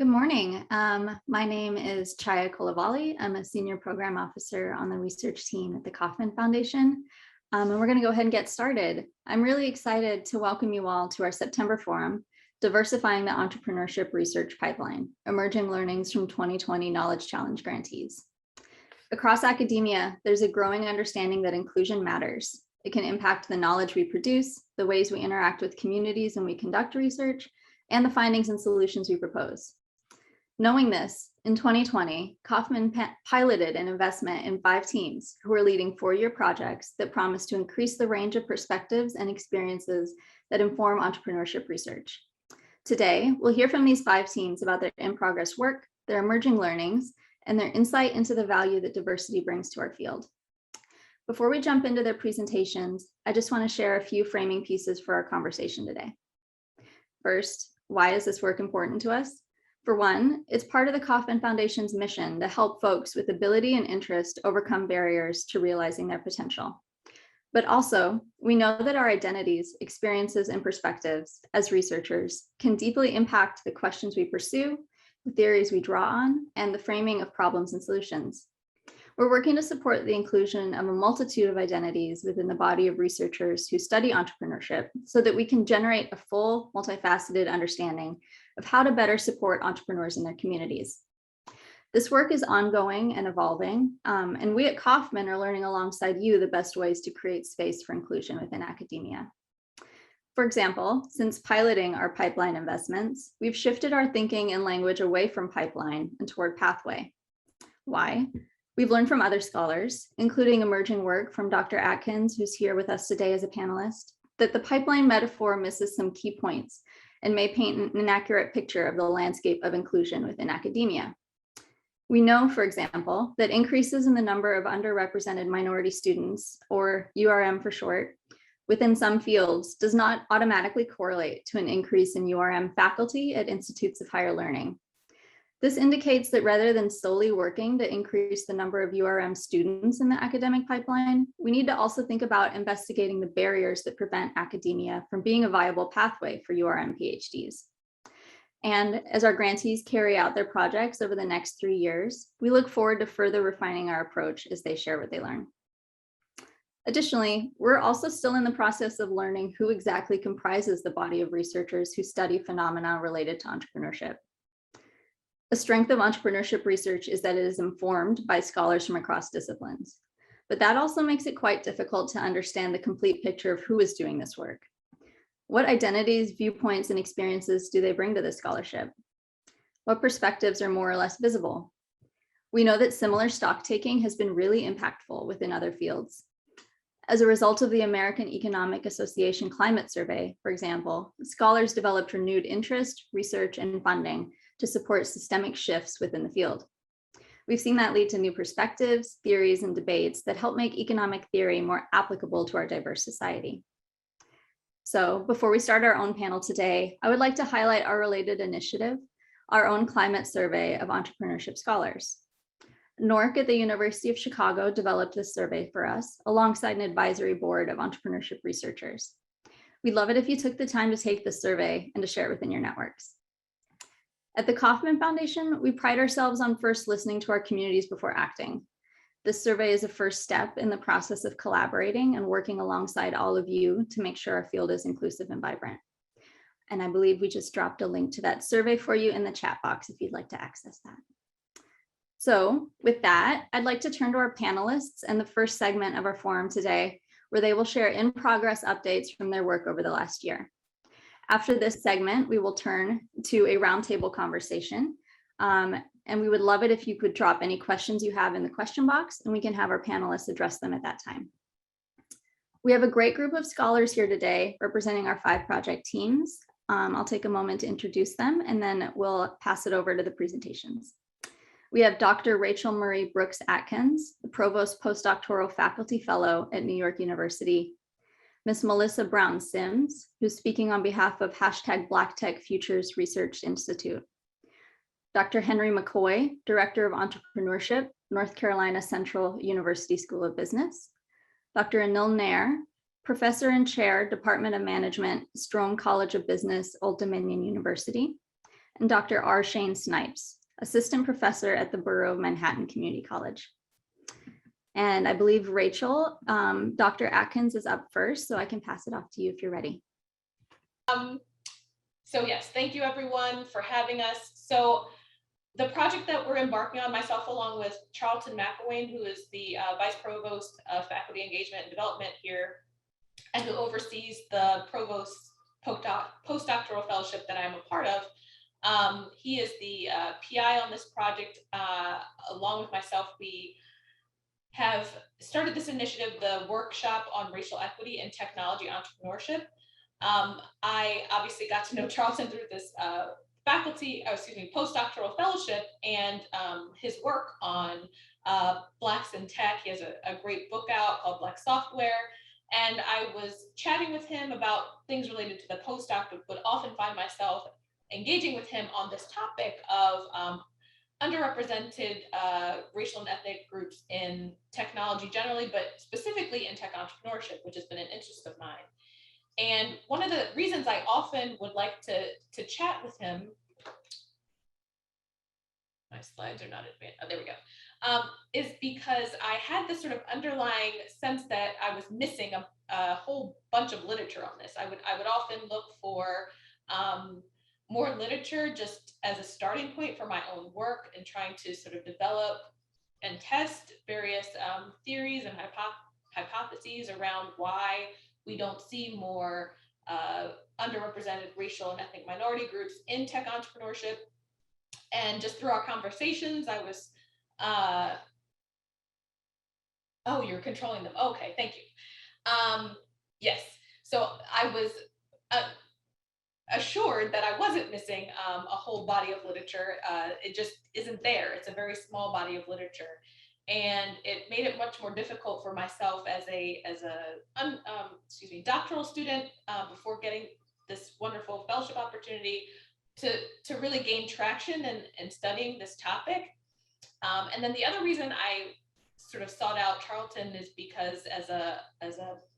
Good morning. My name is Chaya Kolavali. I'm a senior program officer on the research team at the Kauffman Foundation. And we're going to go ahead and get started. I'm really excited to welcome you all to our September forum, Diversifying the Entrepreneurship Research Pipeline, Emerging Learnings from 2020 Knowledge Challenge Grantees. Across academia, there's a growing understanding that inclusion matters. It can impact the knowledge we produce, the ways we interact with communities and we conduct research, and the findings and solutions we propose. Knowing this, in 2020, Kauffman piloted an investment in 5 teams who are leading 4-year projects that promise to increase the range of perspectives and experiences that inform entrepreneurship research. Today, we'll hear from these 5 teams about their in-progress work, their emerging learnings, and their insight into the value that diversity brings to our field. Before we jump into their presentations, I just want to share a few framing pieces for our conversation today. First, why is this work important to us? For one, it's part of the Kauffman Foundation's mission to help folks with ability and interest overcome barriers to realizing their potential. But also, we know that our identities, experiences, and perspectives as researchers can deeply impact the questions we pursue, the theories we draw on, and the framing of problems and solutions. We're working to support the inclusion of a multitude of identities within the body of researchers who study entrepreneurship so that we can generate a full, multifaceted understanding of how to better support entrepreneurs in their communities. This work is ongoing and evolving, and we at Kauffman are learning alongside you the best ways to create space for inclusion within academia. For example, since piloting our pipeline investments, we've shifted our thinking and language away from pipeline and toward pathway. Why? We've learned from other scholars, including emerging work from Dr. Atkins, who's here with us today as a panelist, that the pipeline metaphor misses some key points and may paint an inaccurate picture of the landscape of inclusion within academia. We know, for example, that increases in the number of underrepresented minority students, or URM for short, within some fields does not automatically correlate to an increase in URM faculty at institutes of higher learning. This indicates that rather than solely working to increase the number of URM students in the academic pipeline, we need to also think about investigating the barriers that prevent academia from being a viable pathway for URM PhDs. And as our grantees carry out their projects over the next 3 years, we look forward to further refining our approach as they share what they learn. Additionally, we're also still in the process of learning who exactly comprises the body of researchers who study phenomena related to entrepreneurship. The strength of entrepreneurship research is that it is informed by scholars from across disciplines, but that also makes it quite difficult to understand the complete picture of who is doing this work. What identities, viewpoints, and experiences do they bring to this scholarship? What perspectives are more or less visible? We know that similar stock taking has been really impactful within other fields. As a result of the American Economic Association Climate Survey, for example, scholars developed renewed interest, research, and funding to support systemic shifts within the field. We've seen that lead to new perspectives, theories, and debates that help make economic theory more applicable to our diverse society. So before we start our own panel today, I would like to highlight our related initiative, our own climate survey of entrepreneurship scholars. NORC at the University of Chicago developed this survey for us alongside an advisory board of entrepreneurship researchers. We'd love it if you took the time to take this survey and to share it within your networks. At the Kauffman Foundation, we pride ourselves on first listening to our communities before acting. This survey is a first step in the process of collaborating and working alongside all of you to make sure our field is inclusive and vibrant. And I believe we just dropped a link to that survey for you in the chat box if you'd like to access that. So with that, I'd like to turn to our panelists and the first segment of our forum today, where they will share in-progress updates from their work over the last year. After this segment, we will turn to a roundtable conversation, and we would love it if you could drop any questions you have in the question box, and we can have our panelists address them at that time. We have a great group of scholars here today representing our 5 project teams. I'll take a moment to introduce them, and then we'll pass it over to the presentations. We have Dr. Rachel Marie Brooks Atkins, the Provost Postdoctoral Faculty Fellow at New York University. Ms. Melissa Brown Sims, who's speaking on behalf of #BlackTechFutures Research Institute. Dr. Henry McKoy, Director of Entrepreneurship, North Carolina Central University School of Business. Dr. Anil Nair, Professor and Chair, Department of Management, Strome College of Business, Old Dominion University. and Dr. R. Shane Snipes, Assistant Professor at the Borough of Manhattan Community College. And I believe Rachel, Dr. Atkins is up first, so I can pass it off to you if you're ready. So yes, thank you everyone for having us. So the project that we're embarking on, myself along with Charlton McKoy, who is the Vice Provost of Faculty Engagement and Development here, and who oversees the Provost's postdoctoral fellowship that I'm a part of. He is the PI on this project. Along with myself, we have started this initiative, the workshop on racial equity and technology entrepreneurship. I obviously got to know Charlton through this postdoctoral fellowship and his work on Blacks in Tech. He has a great book out called Black Software. And I was chatting with him about things related to the postdoc, but would often find myself engaging with him on this topic of underrepresented racial and ethnic groups in technology generally, but specifically in tech entrepreneurship, which has been an interest of mine. And one of the reasons I often would like to chat with him, my slides are not advanced, oh, there we go, is because I had this sort of underlying sense that I was missing a whole bunch of literature on this. I would often look for more literature just as a starting point for my own work and trying to sort of develop and test various theories and hypotheses around why we don't see more underrepresented racial and ethnic minority groups in tech entrepreneurship. And just through our conversations, I was, oh, you're controlling them. Okay, thank you. Yes, so I was assured that I wasn't missing a whole body of literature. It just isn't there. It's a very small body of literature. And it made it much more difficult for myself as a doctoral student before getting this wonderful fellowship opportunity to really gain traction in studying this topic. And then the other reason I sort of sought out Charlton is because as a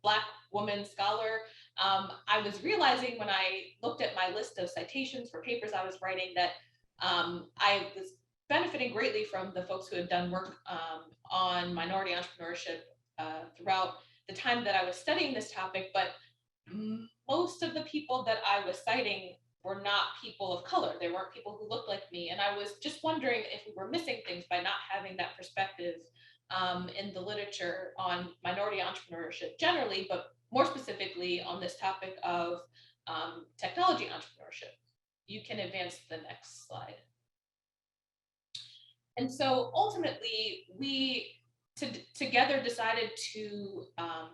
Black woman scholar, I was realizing when I looked at my list of citations for papers I was writing that I was benefiting greatly from the folks who had done work on minority entrepreneurship throughout the time that I was studying this topic, but most of the people that I was citing were not people of color. They weren't people who looked like me. And I was just wondering if we were missing things by not having that perspective in the literature on minority entrepreneurship generally, but more specifically on this topic of technology entrepreneurship. You can advance the next slide. And so ultimately, we together decided to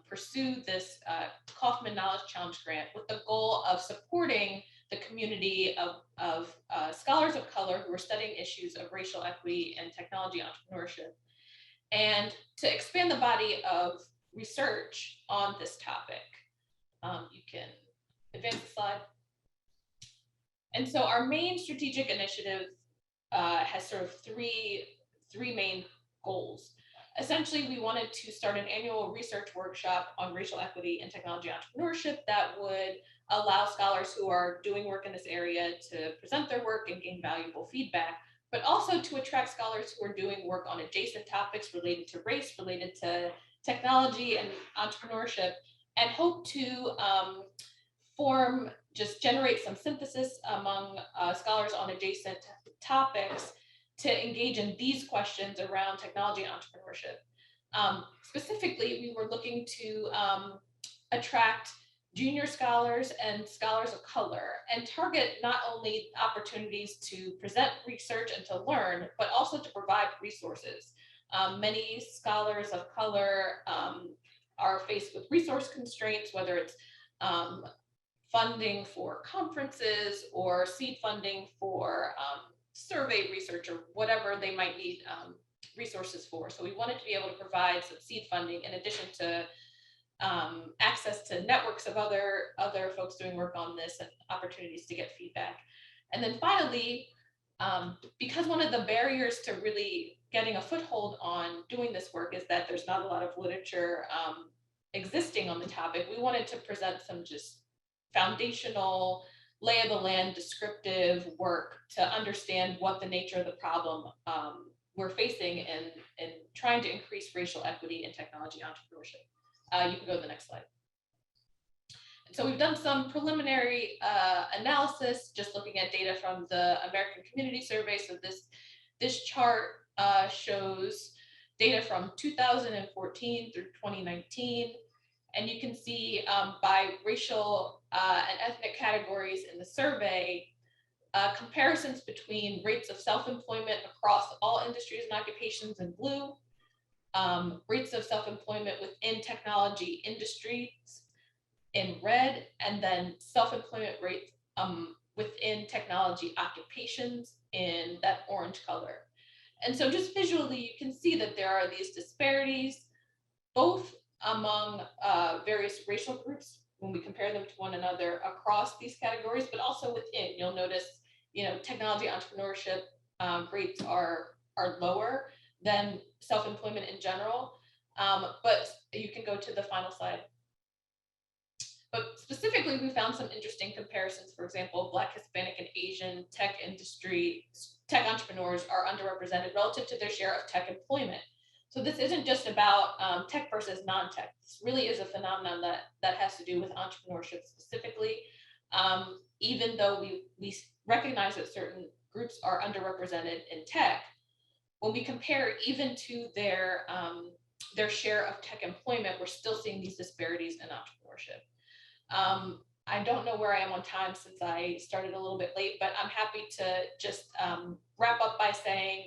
pursue this Kauffman Knowledge Challenge grant with the goal of supporting the community of scholars of color who are studying issues of racial equity and technology entrepreneurship, and to expand the body of research on this topic. You can advance the slide. And so our main strategic initiative has sort of three main goals. Essentially, we wanted to start an annual research workshop on racial equity and technology entrepreneurship that would allow scholars who are doing work in this area to present their work and gain valuable feedback, but also to attract scholars who are doing work on adjacent topics related to race, related to technology and entrepreneurship, and hope to generate some synthesis among scholars on adjacent topics to engage in these questions around technology and entrepreneurship. Specifically, we were looking to attract junior scholars and scholars of color and target not only opportunities to present research and to learn, but also to provide resources. Many scholars of color are faced with resource constraints, whether it's funding for conferences or seed funding for survey research or whatever they might need resources for. So we wanted to be able to provide some seed funding in addition to access to networks of other folks doing work on this and opportunities to get feedback. And then finally, because one of the barriers to really getting a foothold on doing this work is that there's not a lot of literature existing on the topic, we wanted to present some just foundational lay of the land descriptive work to understand what the nature of the problem we're facing in trying to increase racial equity in technology entrepreneurship. You can go to the next slide. So we've done some preliminary analysis, just looking at data from the American Community Survey. So this chart shows data from 2014 through 2019. And you can see by racial and ethnic categories in the survey, comparisons between rates of self-employment across all industries and occupations in blue, rates of self-employment within technology industries in red, and then self-employment rates within technology occupations in that orange color. And so just visually, you can see that there are these disparities, both among various racial groups when we compare them to one another across these categories, but also within. You'll notice, technology entrepreneurship rates are lower than self-employment in general. But you can go to the final slide. But specifically, we found some interesting comparisons. For example, Black, Hispanic, and Asian tech entrepreneurs are underrepresented relative to their share of tech employment. So this isn't just about tech versus non-tech. This really is a phenomenon that has to do with entrepreneurship specifically. Even though we recognize that certain groups are underrepresented in tech, when we compare even to their share of tech employment, we're still seeing these disparities in entrepreneurship. I don't know where I am on time since I started a little bit late, but I'm happy to just wrap up by saying,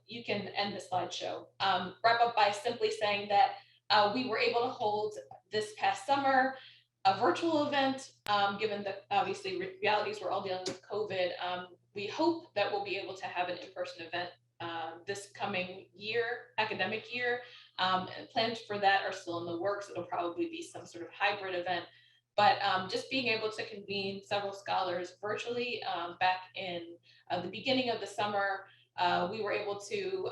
you can end the slideshow. Wrap up by simply saying that we were able to hold this past summer a virtual event, given the obviously realities we're all dealing with COVID. We hope that we'll be able to have an in-person event this coming year, academic year. And plans for that are still in the works. It'll probably be some sort of hybrid event. But just being able to convene several scholars virtually back in the beginning of the summer, we were able to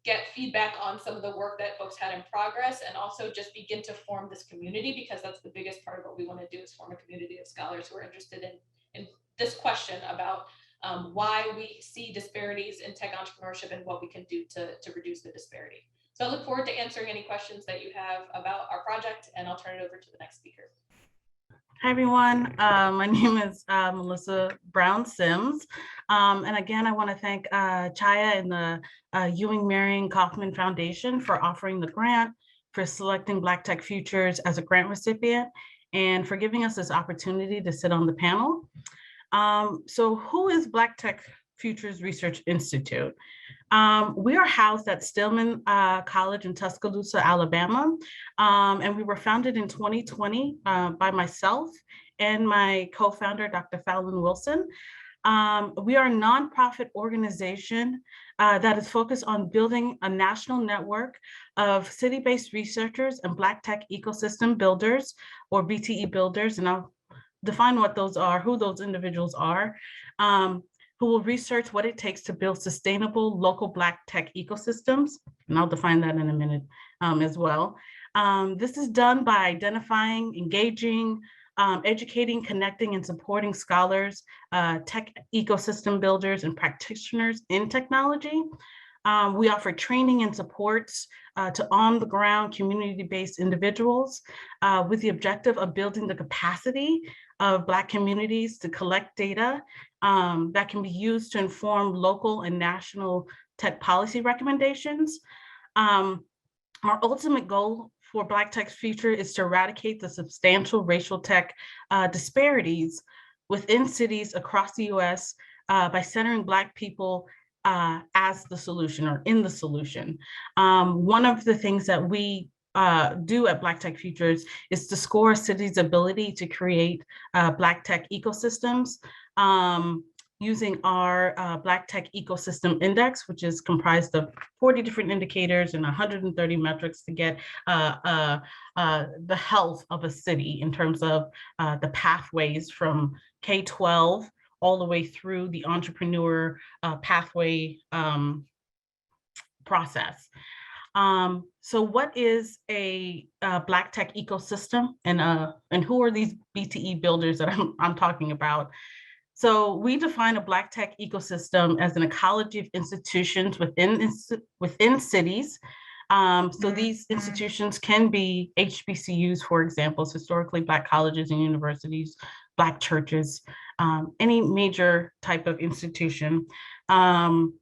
get feedback on some of the work that folks had in progress, and also just begin to form this community, because that's the biggest part of what we want to do, is form a community of scholars who are interested in this question about why we see disparities in tech entrepreneurship and what we can do to reduce the disparity. So I look forward to answering any questions that you have about our project, and I'll turn it over to the next speaker. Hi, everyone. My name is Melissa Brown-Sims. And again, I want to thank Chaya and the Ewing Marion Kauffman Foundation for offering the grant, for selecting Black Tech Futures as a grant recipient, and for giving us this opportunity to sit on the panel. So who is Black Tech Futures Research Institute? We are housed at Stillman College in Tuscaloosa, Alabama, and we were founded in 2020 by myself and my co-founder, Dr. Fallon Wilson. We are a nonprofit organization that is focused on building a national network of city-based researchers and Black tech ecosystem builders, or BTE builders, and I'll define what those are, who those individuals are, who will research what it takes to build sustainable local Black tech ecosystems. And I'll define that in a minute as well. This is done by identifying, engaging, educating, connecting, and supporting scholars, tech ecosystem builders, and practitioners in technology. We offer training and supports to on-the-ground community-based individuals with the objective of building the capacity of Black communities to collect data that can be used to inform local and national tech policy recommendations. Our ultimate goal for Black Tech's future is to eradicate the substantial racial tech disparities within cities across the US by centering Black people as the solution, or in the solution. One of the things that we do at Black Tech Futures is to score a city's ability to create Black tech ecosystems using our Black Tech Ecosystem Index, which is comprised of 40 different indicators and 130 metrics to get the health of a city in terms of the pathways from K-12 all the way through the entrepreneur pathway process. So what is a Black tech ecosystem, and who are these BTE builders that I'm talking about? So we define a Black tech ecosystem as an ecology of institutions within cities. So these institutions can be HBCUs, for example, historically Black colleges and universities, Black churches, any major type of institution. And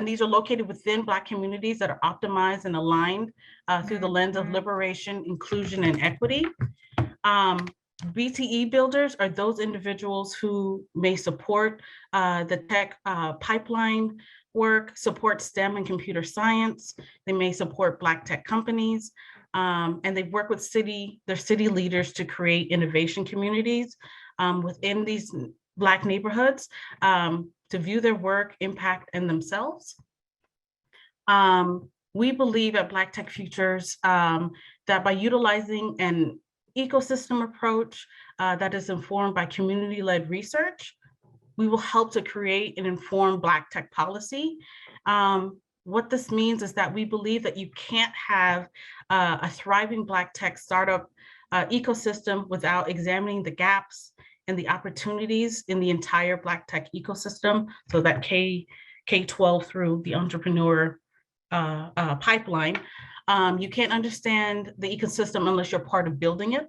these are located within Black communities that are optimized and aligned through the lens of liberation, inclusion, and equity. BTE builders are those individuals who may support the tech pipeline work, support STEM and computer science. They may support Black tech companies, and they work with their city leaders to create innovation communities within these Black neighborhoods to view their work, impact, and themselves. We believe at Black Tech Futures that by utilizing an ecosystem approach that is informed by community-led research, we will help to create and inform Black tech policy. What this means is that we believe that you can't have a thriving Black tech startup ecosystem without examining the gaps and the opportunities in the entire Black tech ecosystem, so that K-12 through the entrepreneur pipeline. You can't understand the ecosystem unless you're part of building it.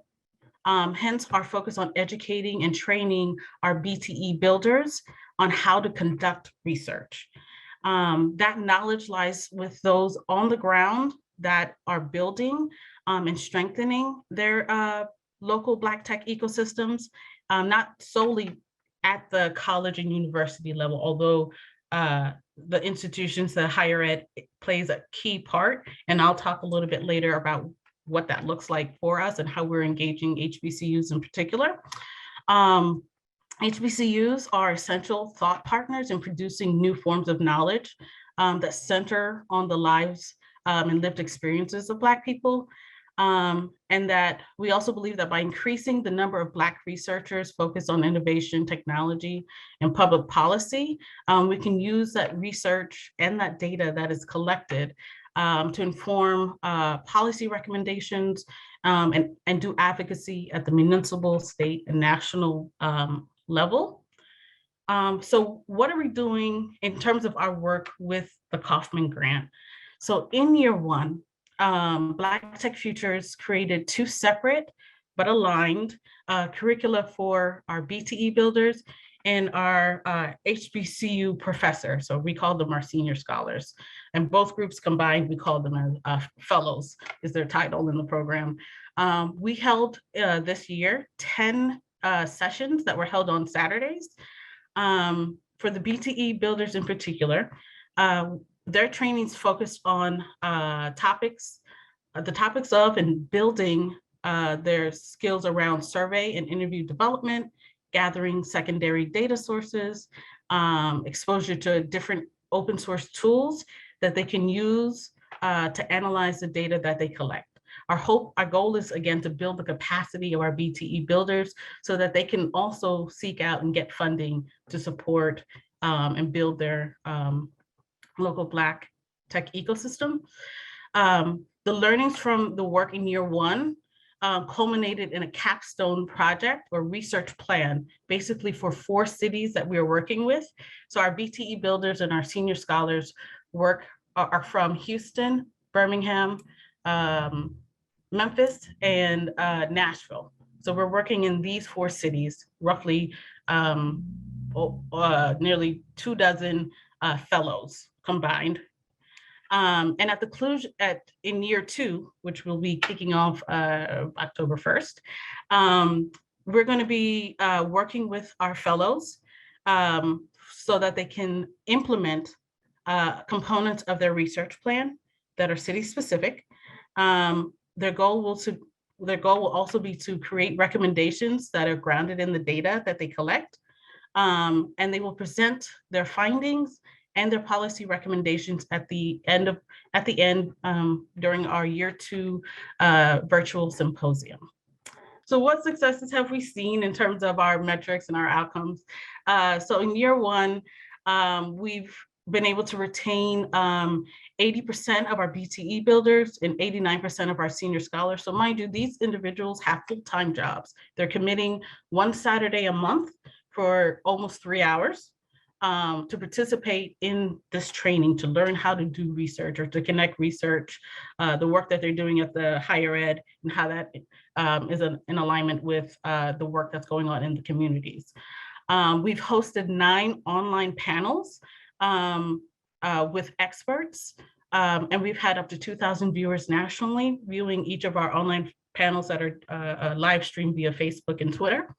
Hence our focus on educating and training our BTE builders on how to conduct research. That knowledge lies with those on the ground that are building and strengthening their local Black tech ecosystems, not solely at the college and university level, although the institutions, the higher ed plays a key part. And I'll talk a little bit later about what that looks like for us and how we're engaging HBCUs in particular. HBCUs are essential thought partners in producing new forms of knowledge that center on the lives and lived experiences of Black people. And that we also believe that by increasing the number of Black researchers focused on innovation, technology, and public policy, we can use that research and that data that is collected to inform policy recommendations and do advocacy at the municipal, state, and national level. So what are we doing in terms of our work with the Kauffman grant? So in year one, Black Tech Futures created 2 separate but aligned curricula for our BTE builders and our HBCU professor. So we call them our senior scholars. And both groups combined, we call them fellows, is their title in the program. We held this year 10 sessions that were held on Saturdays. For the BTE builders in particular, their trainings focused on the topics of and building their skills around survey and interview development, gathering secondary data sources, exposure to different open source tools that they can use to analyze the data that they collect. Our goal is, again, to build the capacity of our BTE builders so that they can also seek out and get funding to support and build their local Black tech ecosystem. The learnings from the work in year one culminated in a capstone project or research plan, basically for 4 cities that we are working with. So our BTE builders and our senior scholars are from Houston, Birmingham, Memphis, and Nashville. So we're working in these 4 cities, roughly nearly 24 fellows combined. And at the conclusion, in year 2, which will be kicking off October 1st, we're going to be working with our fellows so that they can implement components of their research plan that are city specific. Their goal will also be to create recommendations that are grounded in the data that they collect, and they will present their findings and their policy recommendations at the end during our year 2 virtual symposium. So what successes have we seen in terms of our metrics and our outcomes? So in year 1, we've been able to retain 80% of our BTE builders and 89% of our senior scholars. So mind you, these individuals have full-time jobs. They're committing one Saturday a month for almost 3 hours to participate in this training, to learn how to do research or to connect research, the work that they're doing at the higher ed, and how that is in alignment with the work that's going on in the communities. We've hosted 9 online panels with experts, and we've had up to 2,000 viewers nationally viewing each of our online panels that are live streamed via Facebook and Twitter.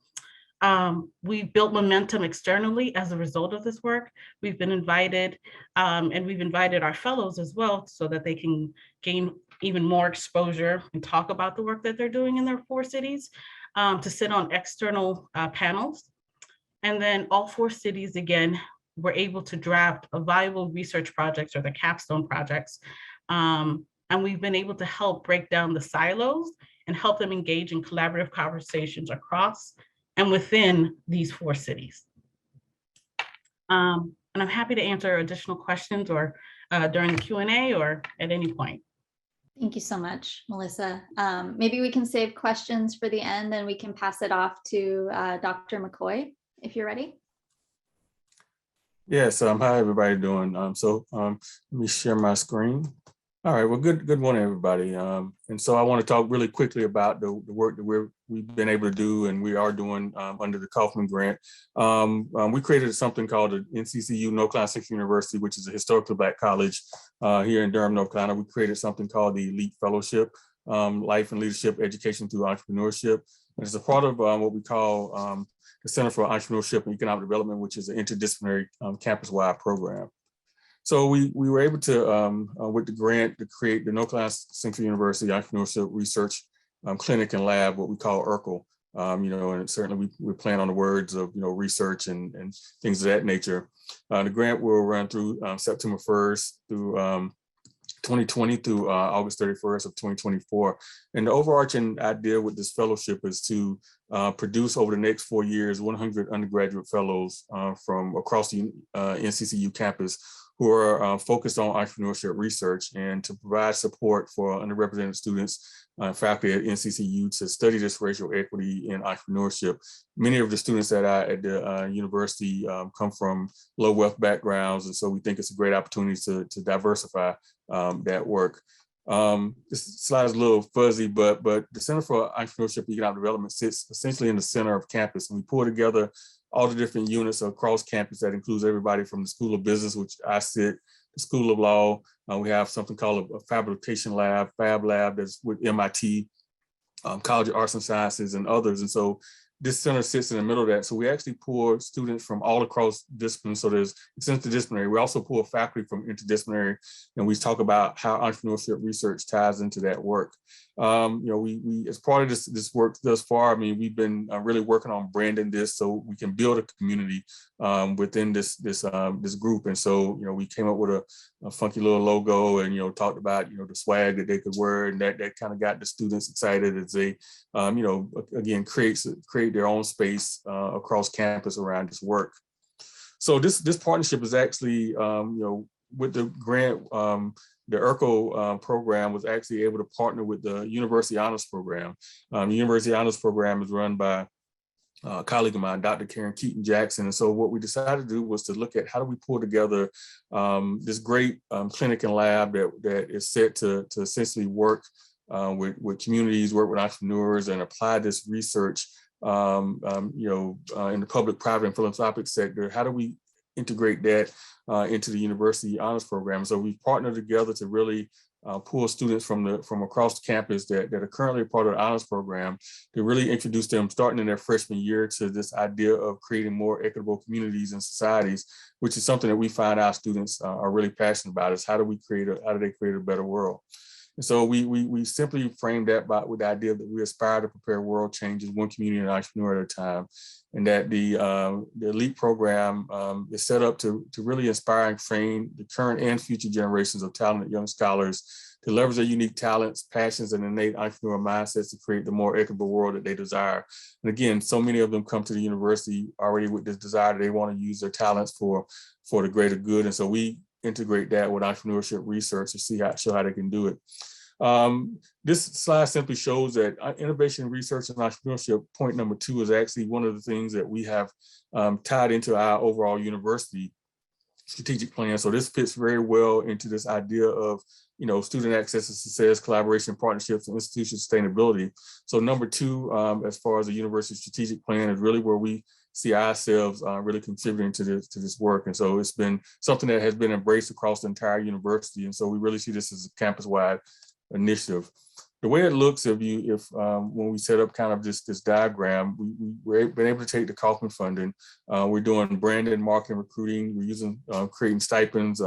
We've built momentum externally as a result of this work. We've been invited, and we've invited our fellows as well so that they can gain even more exposure and talk about the work that they're doing in their 4 cities, to sit on external panels. And then all 4 cities, again, were able to draft a viable research projects, or the capstone projects. And we've been able to help break down the silos and help them engage in collaborative conversations across and within these 4 cities. And I'm happy to answer additional questions or during the Q&A or at any point. Thank you so much, Melissa. Maybe we can save questions for the end, and we can pass it off to Dr. McKoy, if you're ready. Yes, how everybody doing? Let me share my screen. All right, well, good morning, everybody. And so I want to talk really quickly about the work that we've been able to do and we are doing under the Kauffman grant. We created something called the NCCU, North Carolina Central University, which is a historically Black college here in Durham, North Carolina. We created something called the Elite Fellowship, Life and Leadership Education through Entrepreneurship. And it's a part of what we call the Center for Entrepreneurship and Economic Development, which is an interdisciplinary campus-wide program. So we were able to, with the grant, to create the North Carolina Central University Entrepreneurship Research Clinic and Lab, what we call ERCL. And certainly we plan on the words of, research and things of that nature. The grant will run through September 1st through 2020 through August 31st of 2024. And the overarching idea with this fellowship is to produce over the next 4 years 100 undergraduate fellows from across the NCCU campus who are focused on entrepreneurship research and to provide support for underrepresented students, faculty at NCCU to study this racial equity in entrepreneurship. Many of the students that are at the university come from low wealth backgrounds, and so we think it's a great opportunity to diversify that work. This slide is a little fuzzy, but the Center for Entrepreneurship and Economic Development sits essentially in the center of campus, and we pull together all the different units across campus. That includes everybody from the School of Business, which I sit, the School of Law. We have something called a fabrication lab, Fab Lab, that's with MIT, College of Arts and Sciences, and others. And so this center sits in the middle of that. So we actually pull students from all across disciplines. So it's interdisciplinary. We also pull faculty from interdisciplinary, and we talk about how entrepreneurship research ties into that work. We as part of this work thus far, we've been really working on branding this so we can build a community within this group. And so, we came up with a funky little logo and, talked about, the swag that they could wear, and that kind of got the students excited as they, again, create their own space across campus around this work. So this partnership is actually, with the grant, the ERCL program was actually able to partner with the University Honors Program. The University Honors Program is run by a colleague of mine, Dr. Karen Keaton Jackson. And so what we decided to do was to look at how do we pull together this great clinic and lab that is set to essentially work with communities, work with entrepreneurs, and apply this research in the public, private, and philanthropic sector. How do we integrate that into the University Honors Program? So we partnered together to really pull students from across the campus that are currently a part of the Honors Program to really introduce them starting in their freshman year to this idea of creating more equitable communities and societies, which is something that we find our students are really passionate about, is how do they create a better world? And so we simply framed that with the idea that we aspire to prepare world changes one community and entrepreneur at a time, and that the elite program is set up to really inspire and train the current and future generations of talented young scholars to leverage their unique talents, passions, and innate entrepreneurial mindsets to create the more equitable world that they desire. And again, so many of them come to the university already with this desire that they want to use their talents for the greater good. And so we integrate that with entrepreneurship research to show how they can do it. This slide simply shows that innovation, research, and entrepreneurship, point number 2, is actually one of the things that we have tied into our overall university strategic plan. So this fits very well into this idea of, student access to success, collaboration, partnerships, and institution sustainability. So number 2, as far as the university strategic plan, is really where we see ourselves really contributing to this work. And so it's been something that has been embraced across the entire university. And so we really see this as a campus-wide initiative. The way it looks, when we set up kind of this diagram, we've been able to take the Kauffman funding. We're doing branding, marketing, recruiting. We're using creating stipends,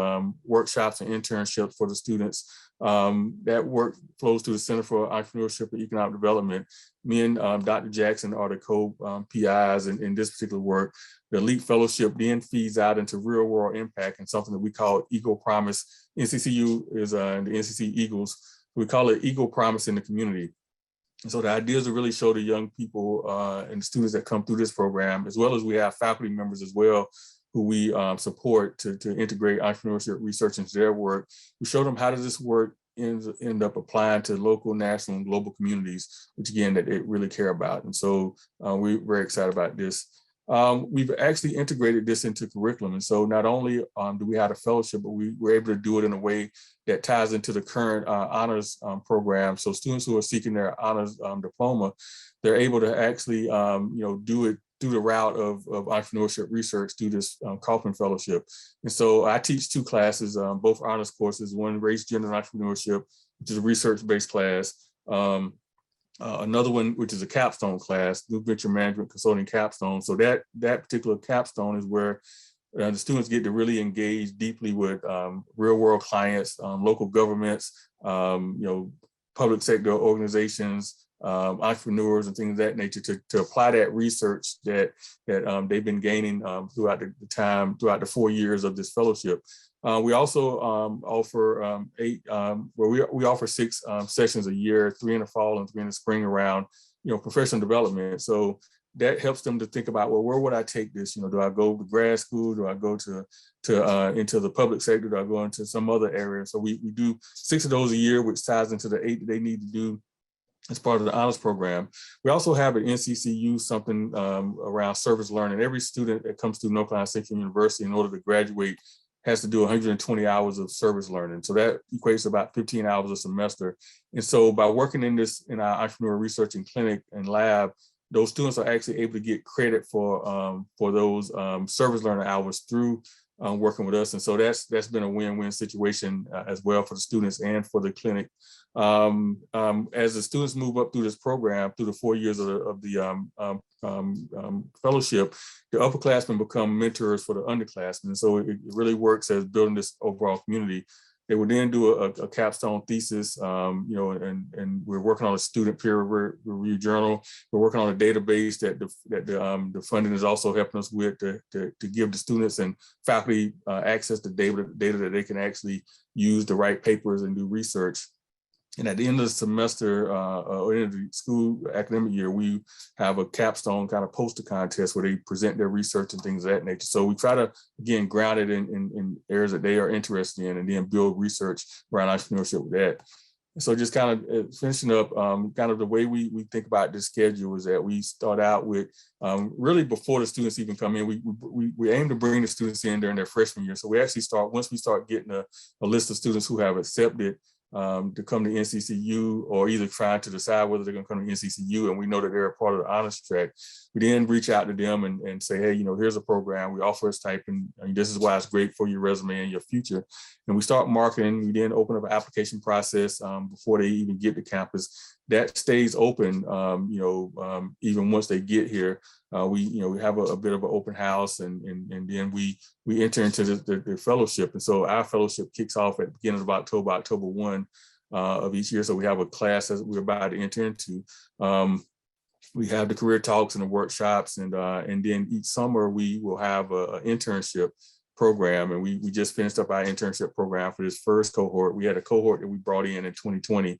workshops, and internships for the students. That work flows through the Center for Entrepreneurship and Economic Development. Me and Dr. Jackson are the co-PIs in this particular work. The Elite Fellowship then feeds out into real world impact and something that we call Eagle Promise. NCCU is the NCC Eagles. We call it Eagle Promise in the community. And so the idea is to really show the young people and the students that come through this program, as well as we have faculty members as well, who we support to integrate entrepreneurship research into their work. We show them how does this work end up applying to local, national, and global communities, which again, that they really care about. And so we're very excited about this. We've actually integrated this into curriculum. And so not only do we have a fellowship, but we were able to do it in a way that ties into the current honors program. So students who are seeking their honors diploma, they're able to actually do it through the route of entrepreneurship research through this Kauffman Fellowship. And so I teach 2 classes, both honors courses, one race, gender, and entrepreneurship, which is a research-based class. Another one, which is a capstone class, New Venture Management Consulting Capstone. So that particular capstone is where the students get to really engage deeply with real world clients, local governments, public sector organizations, entrepreneurs, and things of that nature to apply that research that they've been gaining throughout the 4 years of this fellowship. We also offer we offer 6 sessions a year, 3 in the fall and 3 in the spring around, professional development. So that helps them to think about, well, where would I take this? Do I go to grad school? Do I go to into the public sector? Do I go into some other area? So we do 6 of those a year, which ties into the 8 that they need to do as part of the honors program. We also have at NCCU something around service learning. Every student that comes through North Carolina Central University, in order to graduate, has to do 120 hours of service learning. So that equates to about 15 hours a semester. And so by working in our entrepreneurial research and clinic and lab, those students are actually able to get credit for those service learning hours through working with us. And so that's been a win-win situation as well for the students and for the clinic. As the students move up through this program, through the 4 years of the fellowship, the upperclassmen become mentors for the underclassmen. And so it really works as building this overall community. They would then do a capstone thesis, and we're working on a student peer review journal. We're working on a database that the funding is also helping us with to give the students and faculty access to data that they can actually use to write papers and do research. And at the end of the semester, or end of the school academic year, we have a capstone kind of poster contest where they present their research and things of that nature. So we try to, again, ground it in areas that they are interested in and then build research around entrepreneurship with that. And so just kind of finishing up, kind of the way we think about this schedule is that we start out with, really before the students even come in, we aim to bring the students in during their freshman year. So we actually once we start getting a list of students who have accepted to come to NCCU, or either trying to decide whether they're going to come to NCCU, and we know that they're a part of the honors track, we then reach out to them and say, hey, here's a program we offer this type, and this is why it's great for your resume and your future. And we start marketing. We then open up an application process before they even get to campus. That stays open, even once they get here. We have a bit of an open house, and then we enter into the fellowship. And so our fellowship kicks off at the beginning of October 1. of each year. So we have a class that we're about to enter into. We have the career talks and the workshops, and then each summer we will have an internship program, and we just finished up our internship program for this first cohort. We had a cohort that we brought in 2020.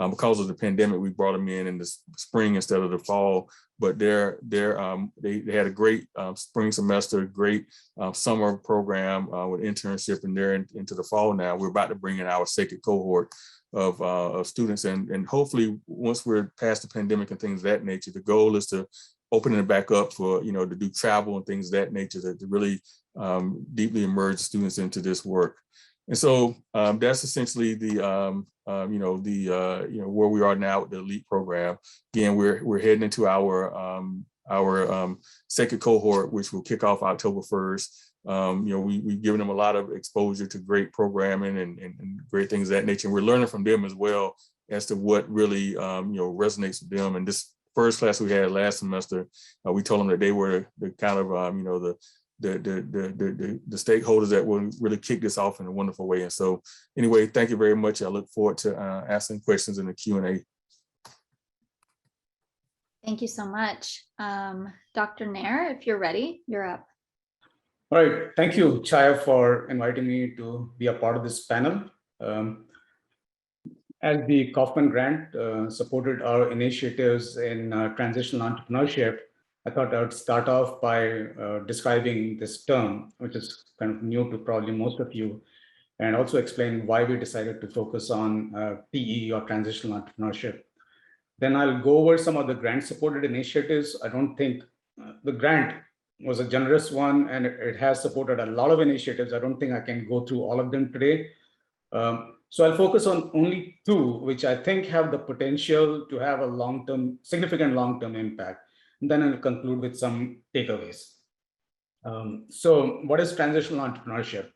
Because of the pandemic, we brought them in the spring instead of the fall. But they had a great spring semester, great summer program with internship, and they're into the fall now. We're about to bring in our second cohort of students, and hopefully once we're past the pandemic and things of that nature, the goal is to open it back up for to do travel and things of that nature, to really deeply immerse students into this work. And so that's essentially the where we are now with the elite program. Again, we're heading into our second cohort, which will kick off October 1st. We've given them a lot of exposure to great programming and great things of that nature. And we're learning from them as well as to what really resonates with them. And this first class we had last semester, we told them that they were the kind of the stakeholders that will really kick this off in a wonderful way. And so anyway, thank you very much. I look forward to asking questions in the Q&A. Thank you so much. Dr. Nair, if you're ready, you're up. All right, thank you, Chaya, for inviting me to be a part of this panel. As the Kauffman grant supported our initiatives in transitional entrepreneurship, I thought I would start off by describing this term, which is kind of new to probably most of you, and also explain why we decided to focus on TE, or transitional entrepreneurship. Then I'll go over some of the grant-supported initiatives. I don't think the grant was a generous one, and it has supported a lot of initiatives. I don't think I can go through all of them today. So I'll focus on only two, which I think have the potential to have a significant long-term impact. And then I'll conclude with some takeaways. So what is transitional entrepreneurship?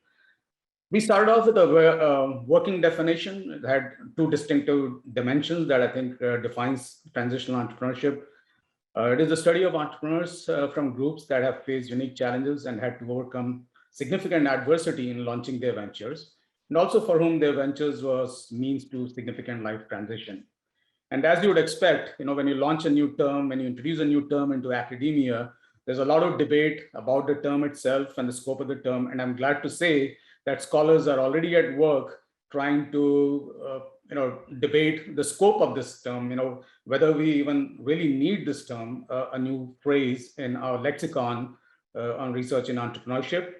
We started off with a working definition. It had two distinctive dimensions that I think defines transitional entrepreneurship. It is the study of entrepreneurs from groups that have faced unique challenges and had to overcome significant adversity in launching their ventures, and also for whom their ventures was means to significant life transition. And as you would expect, when you launch a new term, when you introduce a new term into academia, there's a lot of debate about the term itself and the scope of the term. And I'm glad to say that scholars are already at work trying to debate the scope of this term, whether we even really need this term, a new phrase in our lexicon on research in entrepreneurship,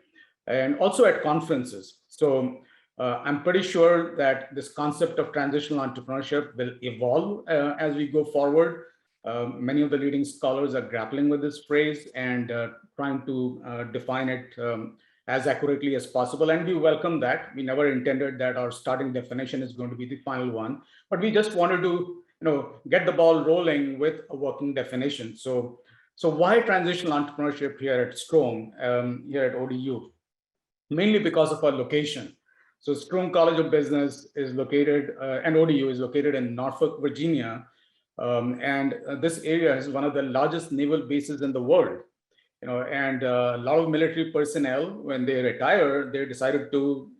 and also at conferences. So I'm pretty sure that this concept of transitional entrepreneurship will evolve as we go forward. Many of the leading scholars are grappling with this phrase and trying to define it as accurately as possible. And we welcome that. We never intended that our starting definition is going to be the final one, but we just wanted to get the ball rolling with a working definition. So why transitional entrepreneurship here at Strome, here at ODU? Mainly because of our location. So Strome College of Business is located, and ODU is located in Norfolk, Virginia. And this area is one of the largest naval bases in the world. And a lot of military personnel, when they retire, they decide to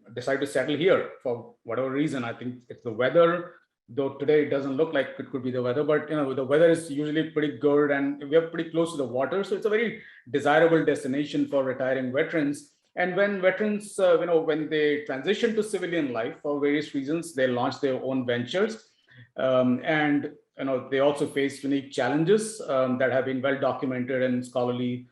settle here for whatever reason. I think it's the weather, though today it doesn't look like it could be the weather, but the weather is usually pretty good and we are pretty close to the water. So it's a very desirable destination for retiring veterans. And when veterans, when they transition to civilian life for various reasons, they launch their own ventures. And they also face unique challenges that have been well documented in scholarly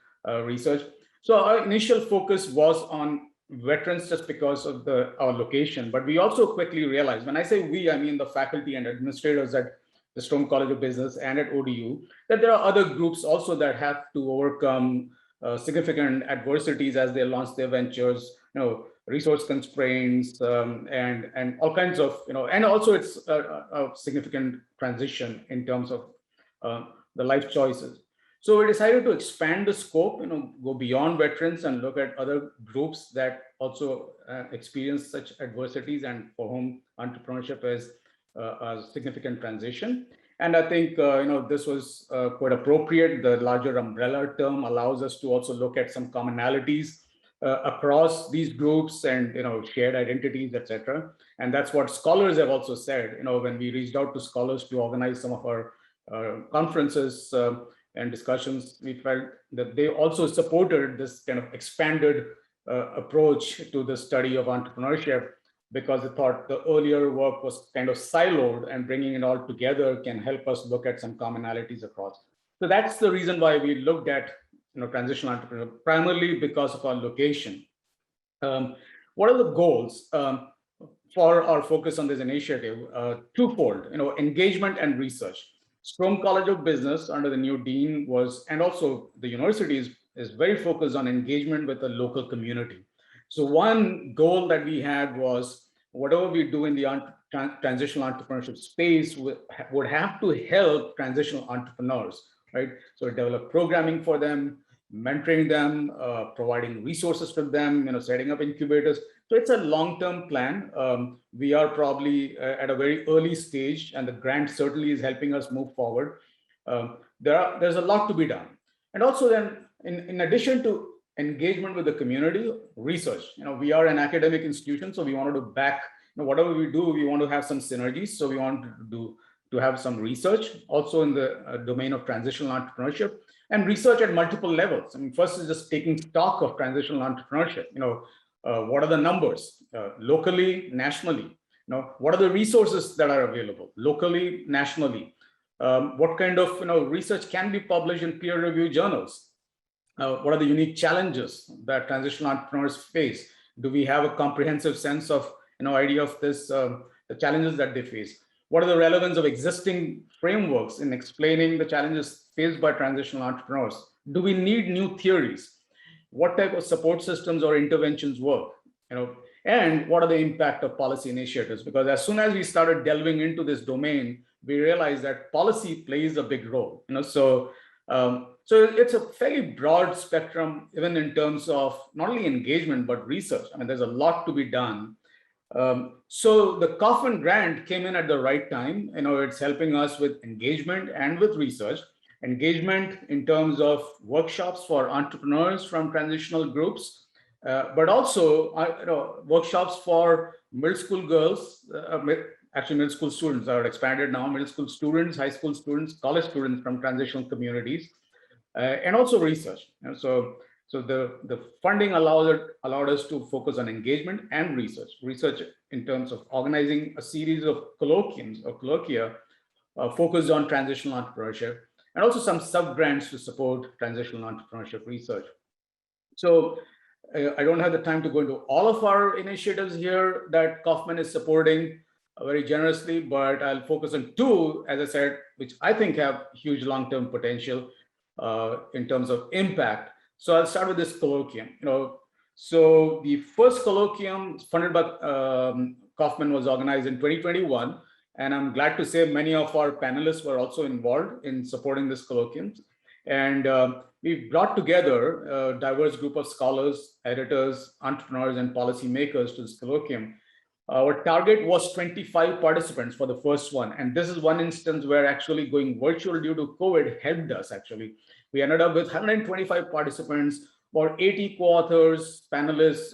research. So our initial focus was on veterans just because of our location, but we also quickly realized, when I say we, I mean the faculty and administrators at the Strome College of Business and at ODU, that there are other groups also that have to overcome significant adversities as they launch their ventures, resource constraints, and all kinds of, and also it's a significant transition in terms of the life choices. So we decided to expand the scope, go beyond veterans and look at other groups that also experience such adversities and for whom entrepreneurship is a significant transition. And I think, this was quite appropriate. The larger umbrella term allows us to also look at some commonalities across these groups and shared identities, etc. And that's what scholars have also said. When we reached out to scholars to organize some of our conferences and discussions, we felt that they also supported this kind of expanded approach to the study of entrepreneurship, because they thought the earlier work was kind of siloed, and bringing it all together can help us look at some commonalities across. So that's the reason why we looked at transitional entrepreneurship, primarily because of our location. What are the goals for our focus on this initiative? Twofold, engagement and research. Strome College of Business under the new dean and also the university is very focused on engagement with the local community. So one goal that we had was, whatever we do in the transitional entrepreneurship space would have to help transitional entrepreneurs, right? So develop programming for them, mentoring them, providing resources to them, setting up incubators. So it's a long-term plan. We are probably at a very early stage, and the grant certainly is helping us move forward. There's a lot to be done. And also then, in addition to engagement with the community, research. We are an academic institution, so we wanted to back, whatever we do, we want to have some synergies. So we want to have some research also in the domain of transitional entrepreneurship, and research at multiple levels. I mean, first is just taking stock of transitional entrepreneurship. What are the numbers locally, nationally? What are the resources that are available locally, nationally? What kind of research can be published in peer-reviewed journals? What are the unique challenges that transitional entrepreneurs face? Do we have a comprehensive sense of idea of this, the challenges that they face? What are the relevance of existing frameworks in explaining the challenges faced by transitional entrepreneurs? Do we need new theories? What type of support systems or interventions work? And what are the impact of policy initiatives? Because as soon as we started delving into this domain, we realized that policy plays a big role. So it's a fairly broad spectrum, even in terms of not only engagement but research. I mean, there's a lot to be done. So the Kauffman grant came in at the right time. It's helping us with engagement and with research. Engagement in terms of workshops for entrepreneurs from transitional groups, but also workshops for middle school girls, actually middle school students are expanded now, middle school students, high school students, college students from transitional communities, and also research. So the funding allowed us to focus on engagement and research. Research in terms of organizing a series of colloquiums or colloquia focused on transitional entrepreneurship, and also some sub-grants to support transitional entrepreneurship research. So I don't have the time to go into all of our initiatives here that Kauffman is supporting very generously, but I'll focus on two, as I said, which I think have huge long-term potential in terms of impact. So I'll start with this colloquium. So the first colloquium funded by Kauffman was organized in 2021. And I'm glad to say many of our panelists were also involved in supporting this colloquium. And we brought together a diverse group of scholars, editors, entrepreneurs, and policymakers to this colloquium. Our target was 25 participants for the first one. And this is one instance where actually going virtual due to COVID helped us actually. We ended up with 125 participants, about 80 co-authors, panelists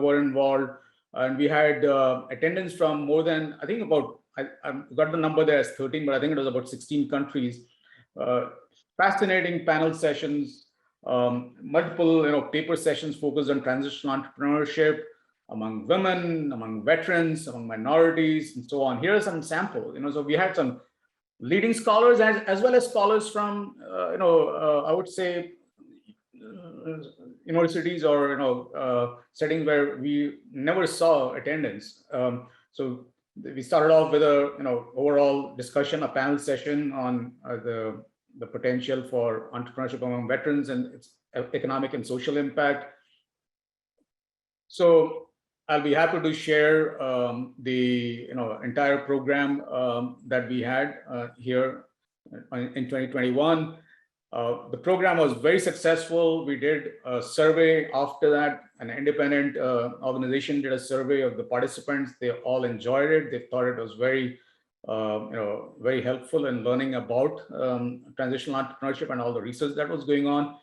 were involved. And we had attendance from more than, I think about, I've got the number there as 13, but I think it was about 16 countries. Fascinating panel sessions, multiple paper sessions focused on transitional entrepreneurship among women, among veterans, among minorities, and so on. Here are some samples. So we had some leading scholars as well as scholars from I would say universities or settings where we never saw attendance. So we started off with a overall discussion, a panel session on the potential for entrepreneurship among veterans and its economic and social impact. So I'll be happy to share the entire program that we had here in 2021. The program was very successful. We did a survey after that. An independent organization did a survey of the participants. They all enjoyed it. They thought it was very, very helpful in learning about transitional entrepreneurship and all the research that was going on.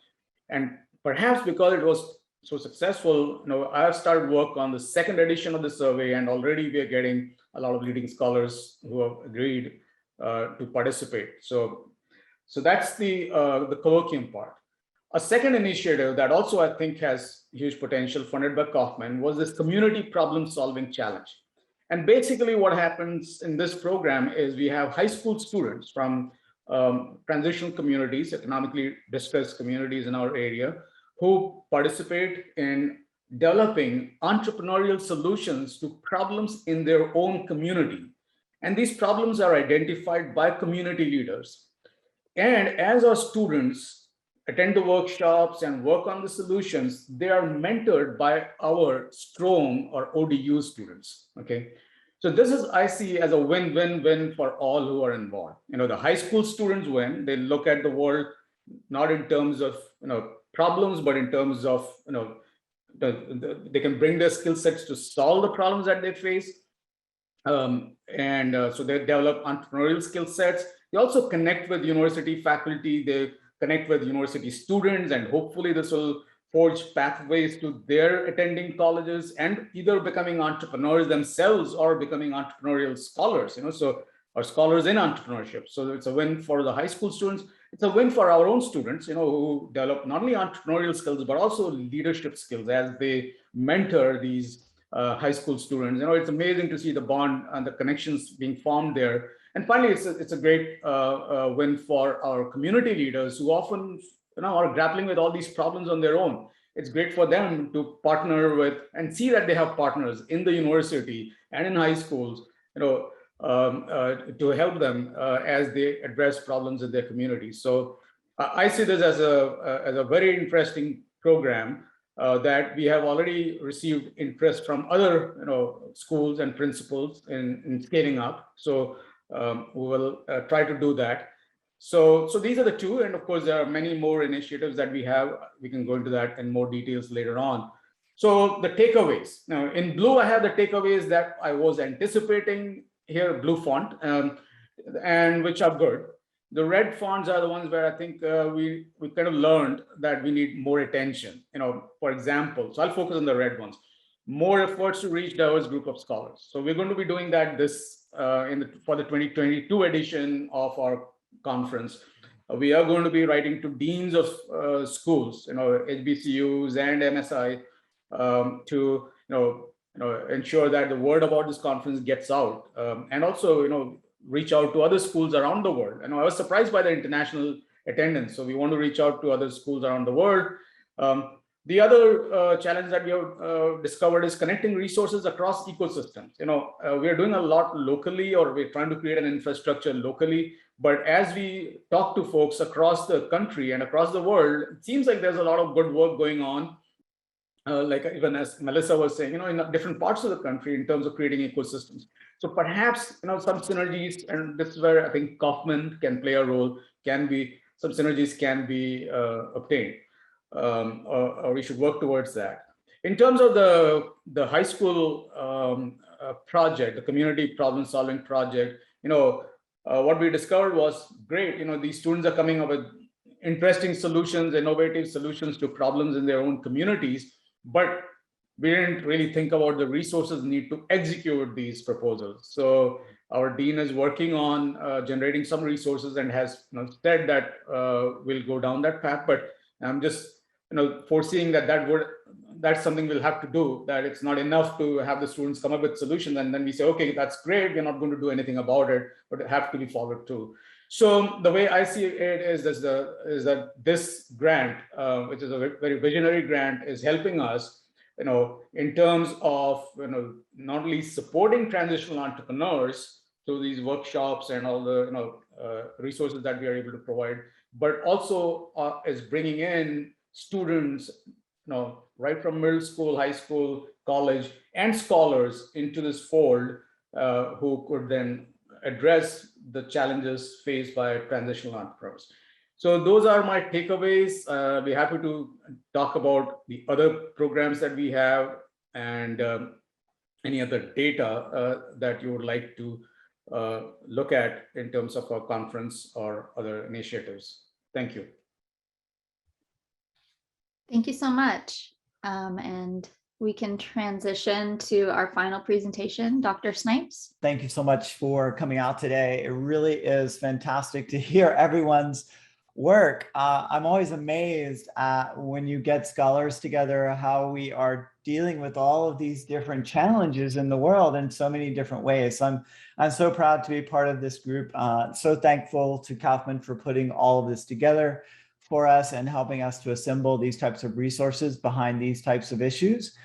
And perhaps because it was so successful, I've started work on the second edition of the survey, and already we are getting a lot of leading scholars who have agreed to participate. So that's the colloquium part. A second initiative that also I think has huge potential, funded by Kauffman, was this community problem solving challenge. And basically what happens in this program is we have high school students from transitional communities, economically distressed communities in our area, who participate in developing entrepreneurial solutions to problems in their own community. And these problems are identified by community leaders. And as our students attend the workshops and work on the solutions, they are mentored by our STRONG or ODU students, okay? So this is, I see as a win-win-win for all who are involved. The high school students win. They look at the world not in terms of problems, but in terms of they can bring their skill sets to solve the problems that they face. So they develop entrepreneurial skill sets. They also connect with university faculty. They connect with university students, and hopefully this will forge pathways to their attending colleges and either becoming entrepreneurs themselves or becoming entrepreneurial scholars, or scholars in entrepreneurship. So it's a win for the high school students. It's a win for our own students, who develop not only entrepreneurial skills, but also leadership skills as they mentor these high school students. It's amazing to see the bond and the connections being formed there. And finally, it's a great win for our community leaders who often are grappling with all these problems on their own. It's great for them to partner with and see that they have partners in the university and in high schools, to help them as they address problems in their communities. So I see this as a very interesting program that we have already received interest from other schools and principals in scaling up. So we will try to do that. So these are the two, and of course there are many more initiatives that we have. We can go into that in more details later on. So the takeaways. Now in blue, I have the takeaways that I was anticipating here, blue font, and which are good. The red fonts are the ones where I think we kind of learned that we need more attention. For example, so I'll focus on the red ones. More efforts to reach diverse group of scholars. So we're going to be doing that for the 2022 edition of our conference. We are going to be writing to deans of schools, HBCUs and MSI, to ensure that the word about this conference gets out, and also reach out to other schools around the world. I was surprised by the international attendance, so we want to reach out to other schools around the world. The other challenge that we have discovered is connecting resources across ecosystems. We are doing a lot locally, or we're trying to create an infrastructure locally, but as we talk to folks across the country and across the world, it seems like there's a lot of good work going on. Like even as Melissa was saying, in different parts of the country in terms of creating ecosystems. So perhaps, some synergies, and this is where I think Kauffman can play a role, some synergies can be obtained, or we should work towards that. In terms of the high school project, the community problem solving project, what we discovered was great. These students are coming up with interesting solutions, innovative solutions to problems in their own communities, but we didn't really think about the resources needed to execute these proposals. So our dean is working on generating some resources and has said that we'll go down that path, but I'm just foreseeing that's something we'll have to do, that it's not enough to have the students come up with solutions and then we say, okay, that's great, we're not going to do anything about it, but it have to be followed through. So the way I see it is that this grant, which is a very visionary grant, is helping us, in terms of not only supporting transitional entrepreneurs through these workshops and all the resources that we are able to provide, but also is bringing in students, right from middle school, high school, college, and scholars into this fold, who could then address the challenges faced by transitional entrepreneurs. So those are my takeaways. I'll be happy to talk about the other programs that we have and any other data that you would like to look at in terms of our conference or other initiatives. Thank you. Thank you so much. And we can transition to our final presentation. Dr. Snipes. Thank you so much for coming out today. It really is fantastic to hear everyone's work. I'm always amazed when you get scholars together, how we are dealing with all of these different challenges in the world in so many different ways. So I'm so proud to be part of this group. So thankful to Kauffman for putting all of this together for us and helping us to assemble these types of resources behind these types of issues.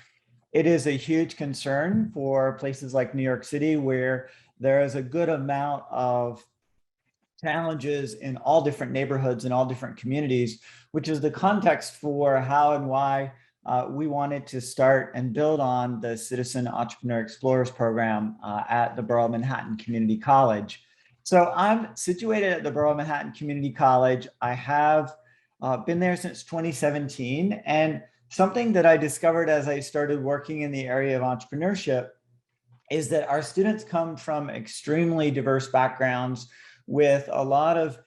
It is a huge concern for places like New York City, where there is a good amount of challenges in all different neighborhoods and all different communities, which is the context for how and why we wanted to start and build on the Citizen Entrepreneur Explorers program at the Borough of Manhattan Community College. So I'm situated at the Borough of Manhattan Community College. I have been there since 2017, and something that I discovered as I started working in the area of entrepreneurship is that our students come from extremely diverse backgrounds with a lot of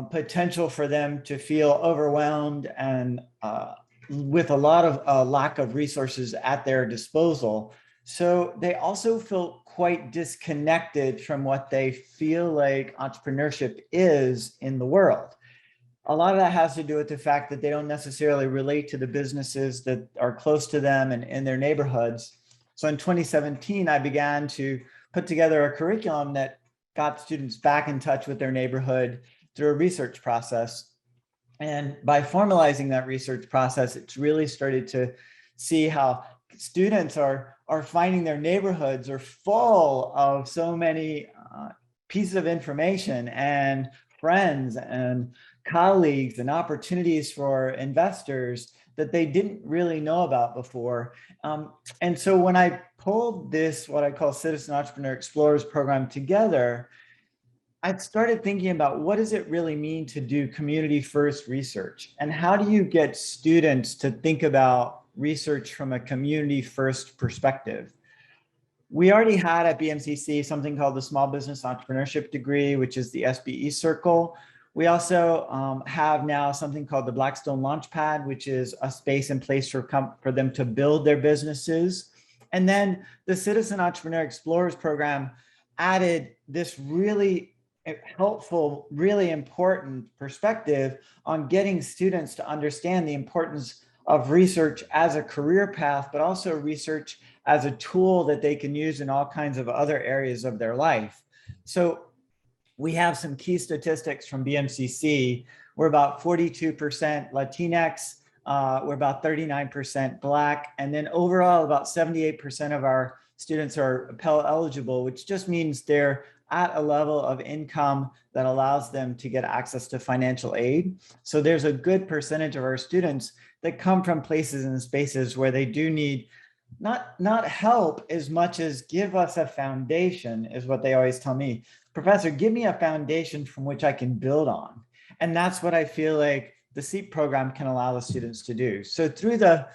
potential for them to feel overwhelmed and with a lot of lack of resources at their disposal. So they also feel quite disconnected from what they feel like entrepreneurship is in the world. A lot of that has to do with the fact that they don't necessarily relate to the businesses that are close to them and in their neighborhoods. So in 2017, I began to put together a curriculum that got students back in touch with their neighborhood through a research process. And by formalizing that research process, it's really started to see how students are finding their neighborhoods are full of so many pieces of information and friends and colleagues and opportunities for investors that they didn't really know about before. And so when I pulled this, what I call Citizen Entrepreneur Explorers program together, I started thinking about what does it really mean to do community first research? And how do you get students to think about research from a community first perspective? We already had at BMCC something called the Small Business Entrepreneurship degree, which is the SBE Circle. We also have now something called the Blackstone Launchpad, which is a space and place for them to build their businesses. And then the Citizen Entrepreneur Explorers program added this really helpful, really important perspective on getting students to understand the importance of research as a career path, but also research as a tool that they can use in all kinds of other areas of their life. So we have some key statistics from BMCC. We're about 42% Latinx, we're about 39% Black, and then overall about 78% of our students are Pell eligible, which just means they're at a level of income that allows them to get access to financial aid. So there's a good percentage of our students that come from places and spaces where they do need not help as much as give us a foundation, is what they always tell me. Professor, give me a foundation from which I can build on. And that's what I feel like the SEEP program can allow the students to do. So through the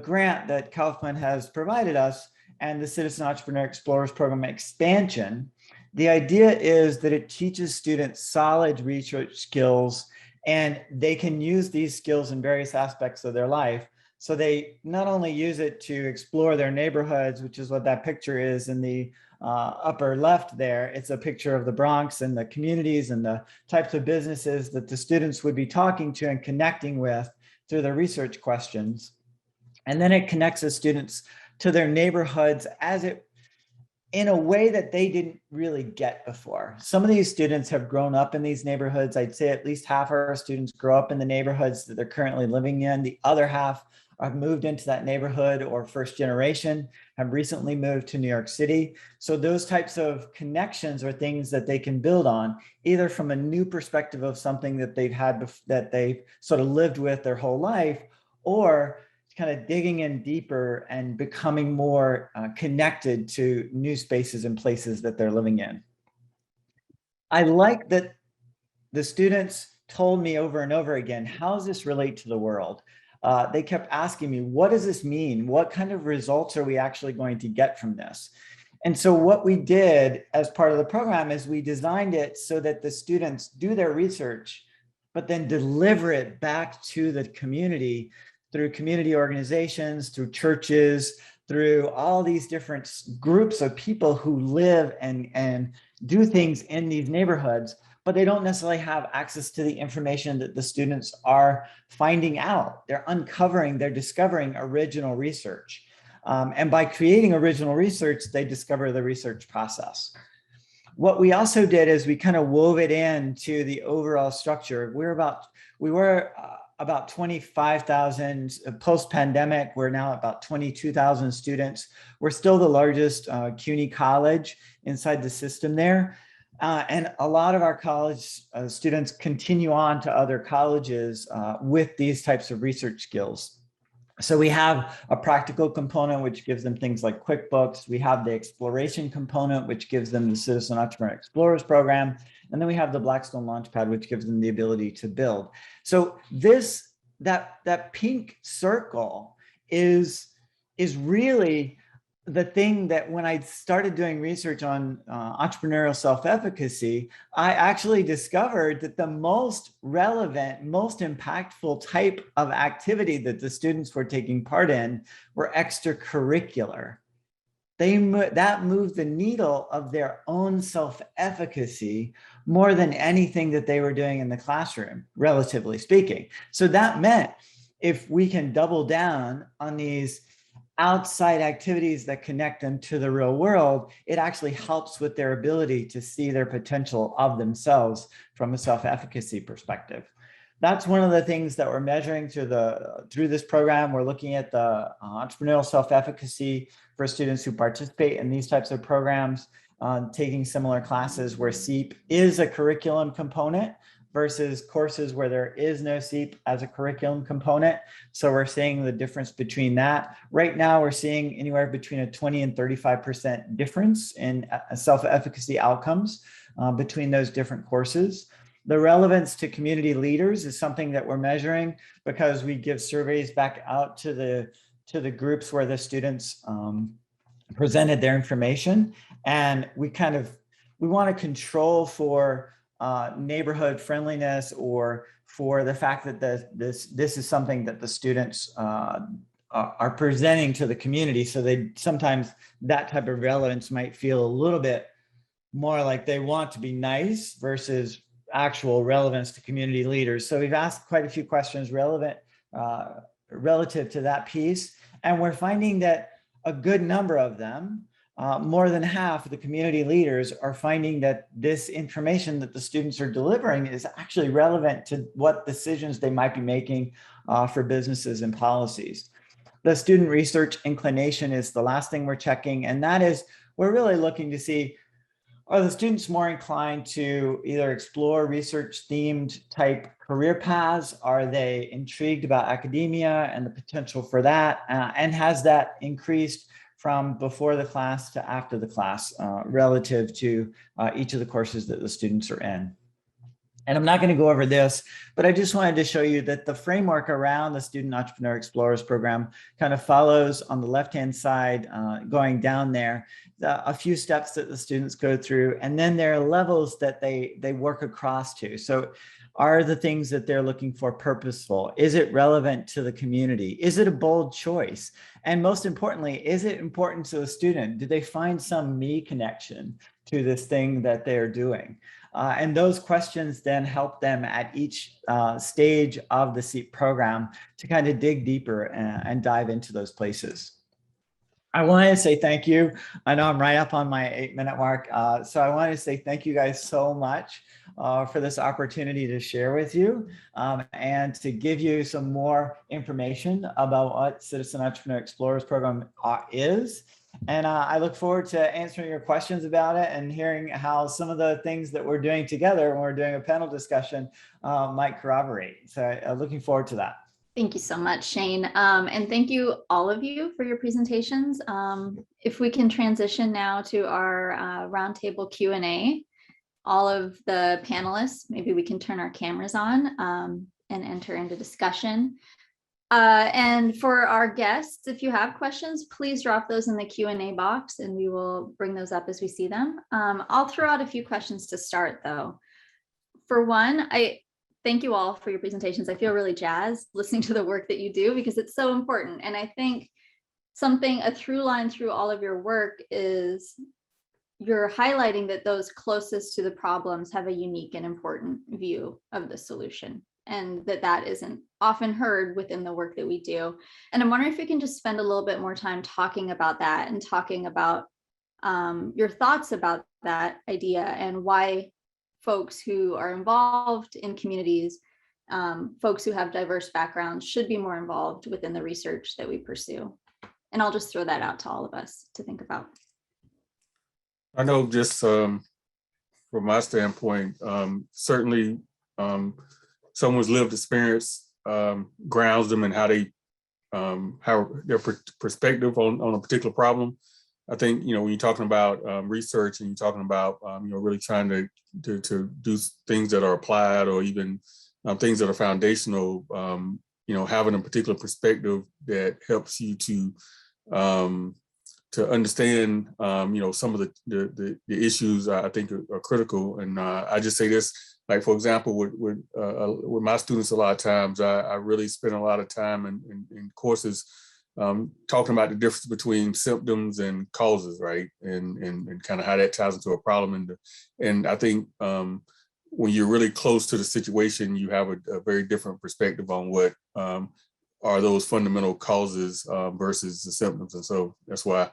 grant that Kauffman has provided us and the Citizen Entrepreneur Explorers program expansion, the idea is that it teaches students solid research skills, and they can use these skills in various aspects of their life. So they not only use it to explore their neighborhoods, which is what that picture is in the upper left there. It's a picture of the Bronx and the communities and the types of businesses that the students would be talking to and connecting with through the research questions. And then it connects the students to their neighborhoods in a way that they didn't really get before. Some of these students have grown up in these neighborhoods. I'd say at least half of our students grow up in the neighborhoods that they're currently living in. The other half have moved into that neighborhood, or first generation have recently moved to New York City. So those types of connections are things that they can build on, either from a new perspective of something that they've had, that they've sort of lived with their whole life, or kind of digging in deeper and becoming more connected to new spaces and places that they're living in. I like that the students told me over and over again, how does this relate to the world? They kept asking me, what does this mean? What kind of results are we actually going to get from this? And so what we did as part of the program is we designed it so that the students do their research, but then deliver it back to the community through community organizations, through churches, through all these different groups of people who live and do things in these neighborhoods, but they don't necessarily have access to the information that the students are finding out. They're uncovering, they're discovering original research. And by creating original research, they discover the research process. What we also did is we kind of wove it into the overall structure. We were about 25,000 post-pandemic. We're now about 22,000 students. We're still the largest CUNY college inside the system there. And a lot of our college students continue on to other colleges with these types of research skills. So we have a practical component, which gives them things like QuickBooks. We have the exploration component, which gives them the Citizen Entrepreneur Explorers program. And then we have the Blackstone Launchpad, which gives them the ability to build. So that pink circle is really the thing that when I started doing research on entrepreneurial self-efficacy, I actually discovered that the most relevant, most impactful type of activity that the students were taking part in were extracurricular. That moved the needle of their own self-efficacy more than anything that they were doing in the classroom, relatively speaking. So that meant if we can double down on these outside activities that connect them to the real world, it actually helps with their ability to see their potential of themselves from a self-efficacy perspective. That's one of the things that we're measuring through this program. We're looking at the entrepreneurial self-efficacy for students who participate in these types of programs, taking similar classes where SEEP is a curriculum component versus courses where there is no SEEP as a curriculum component. So we're seeing the difference between that. Right now, we're seeing anywhere between a 20 and 35% difference in self-efficacy outcomes between those different courses. The relevance to community leaders is something that we're measuring because we give surveys back out to the groups where the students presented their information. And we want to control for neighborhood friendliness or for the fact that this is something that the students are presenting to the community. So sometimes that type of relevance might feel a little bit more like they want to be nice versus actual relevance to community leaders. So we've asked quite a few questions relative to that piece. And we're finding that a good number of them, more than half of the community leaders, are finding that this information that the students are delivering is actually relevant to what decisions they might be making for businesses and policies. The student research inclination is the last thing we're checking, and that is we're really looking to see, are the students more inclined to either explore research themed type career paths? Are they intrigued about academia and the potential for that? And has that increased from before the class to after the class relative to each of the courses that the students are in? And I'm not going to go over this, but I just wanted to show you that the framework around the Student Entrepreneur Explorers program kind of follows on the left-hand side, going down there, a few steps that the students go through, and then there are levels that they work across to. So are the things that they're looking for purposeful? Is it relevant to the community? Is it a bold choice? And most importantly, is it important to the student? Do they find some me connection to this thing that they're doing? And those questions then help them at each stage of the SEEP program to kind of dig deeper and dive into those places. I wanted to say thank you. I know I'm right up on my 8-minute mark. So I wanted to say thank you guys so much for this opportunity to share with you and to give you some more information about what Citizen Entrepreneur Explorers program is. And I look forward to answering your questions about it and hearing how some of the things that we're doing together when we're doing a panel discussion might corroborate. So looking forward to that. Thank you so much, Shane. And thank you all of you for your presentations. If we can transition now to our roundtable Q&A, all of the panelists, maybe we can turn our cameras on and enter into discussion. And for our guests, if you have questions, please drop those in the Q&A box and we will bring those up as we see them. I'll throw out a few questions to start though. For one, thank you all for your presentations. I feel really jazzed listening to the work that you do because it's so important. And I think a through line through all of your work is you're highlighting that those closest to the problems have a unique and important view of the solution, and that isn't often heard within the work that we do. And I'm wondering if we can just spend a little bit more time talking about that and talking about your thoughts about that idea and why folks who are involved in communities, folks who have diverse backgrounds, should be more involved within the research that we pursue. And I'll just throw that out to all of us to think about. I know just from my standpoint, certainly someone's lived experience grounds them in how their perspective on a particular problem. I think, when you're talking about research and you're talking about, really trying to do things that are applied or even things that are foundational, having a particular perspective that helps you to understand, some of the issues I think are critical. And I just say this, like, for example, with my students, a lot of times I really spend a lot of time in courses talking about the difference between symptoms and causes, right? And kind of how that ties into a problem. And I think when you're really close to the situation, you have a very different perspective on what are those fundamental causes versus the symptoms. And so that's why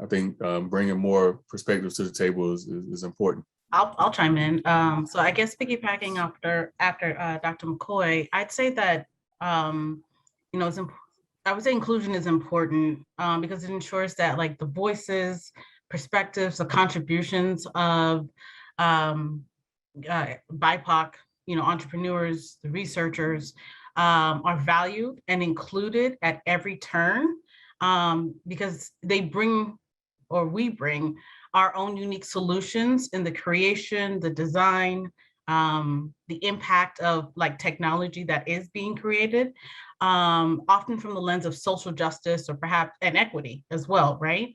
I think bringing more perspectives to the table is important. I'll chime in. So I guess piggybacking after Dr. McKoy, I'd say that it's important. I would say inclusion is important because it ensures that, like, the voices, perspectives, the contributions of BIPOC, entrepreneurs, the researchers are valued and included at every turn because we bring our own unique solutions in the creation, the design, the impact of, like, technology that is being created, often from the lens of social justice or perhaps and equity as well, right?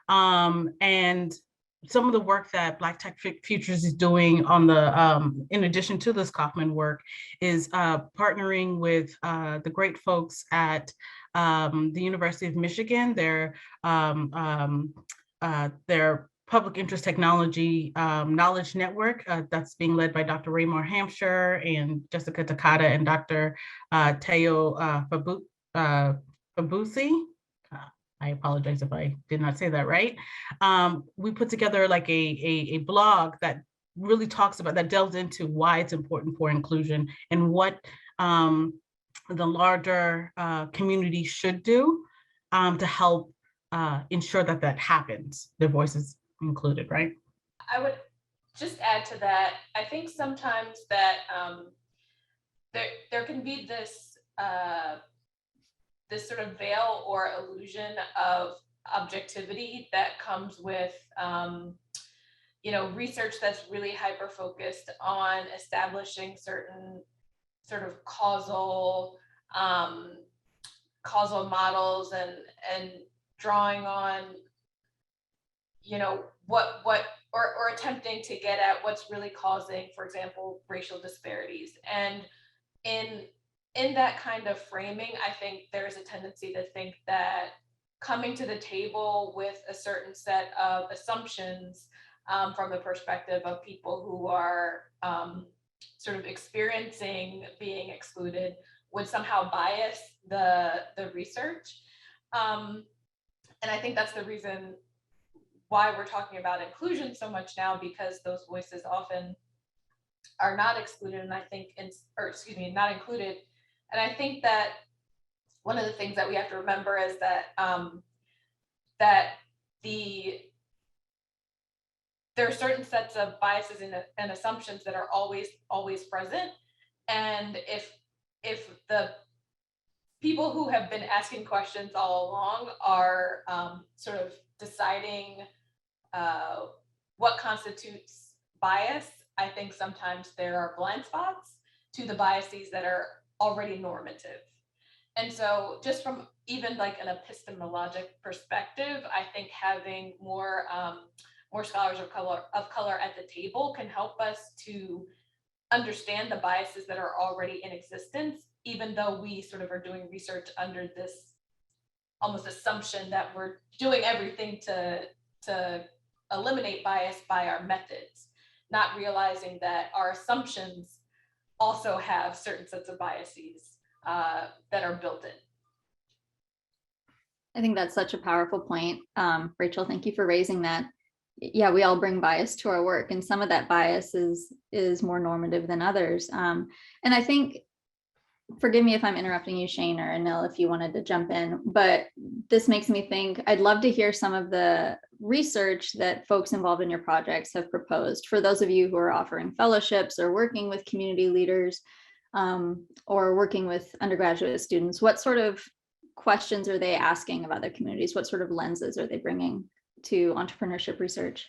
And some of the work that Black Tech Futures is doing on the, in addition to this Kauffman work, is partnering with the great folks at the University of Michigan, their public interest technology knowledge network that's being led by Dr. Raymore Hampshire and Jessica Takata and Dr. Teo Fabusi. I apologize if I did not say that right. We put together like a blog that really talks about, that delves into why it's important for inclusion and what the larger community should do to help ensure that happens, their voices included, right? I would just add to that. I think sometimes that there can be this this sort of veil or illusion of objectivity that comes with research that's really hyper focused on establishing certain sort of causal models and drawing on what or attempting to get at what's really causing, for example, racial disparities. And in that kind of framing, I think there's a tendency to think that coming to the table with a certain set of assumptions from the perspective of people who are sort of experiencing being excluded would somehow bias the research. And I think that's the reason why we're talking about inclusion so much now, because those voices often are not excluded, and I think, not included. And I think that one of the things that we have to remember is that there are certain sets of biases and assumptions that are always present. And if the people who have been asking questions all along are sort of deciding what constitutes bias, I think sometimes there are blind spots to the biases that are already normative. And so just from even like an epistemologic perspective, I think having more scholars of color at the table can help us to understand the biases that are already in existence, even though we sort of are doing research under this almost assumption that we're doing everything to eliminate bias by our methods, not realizing that our assumptions also have certain sets of biases that are built in. I think that's such a powerful point. Rachel, thank you for raising that. Yeah, we all bring bias to our work, and some of that bias is more normative than others. And I think, forgive me if I'm interrupting you, Shane or Anil, if you wanted to jump in, but this makes me think, I'd love to hear some of the research that folks involved in your projects have proposed. For those of you who are offering fellowships or working with community leaders or working with undergraduate students, what sort of questions are they asking of other communities? What sort of lenses are they bringing to entrepreneurship research?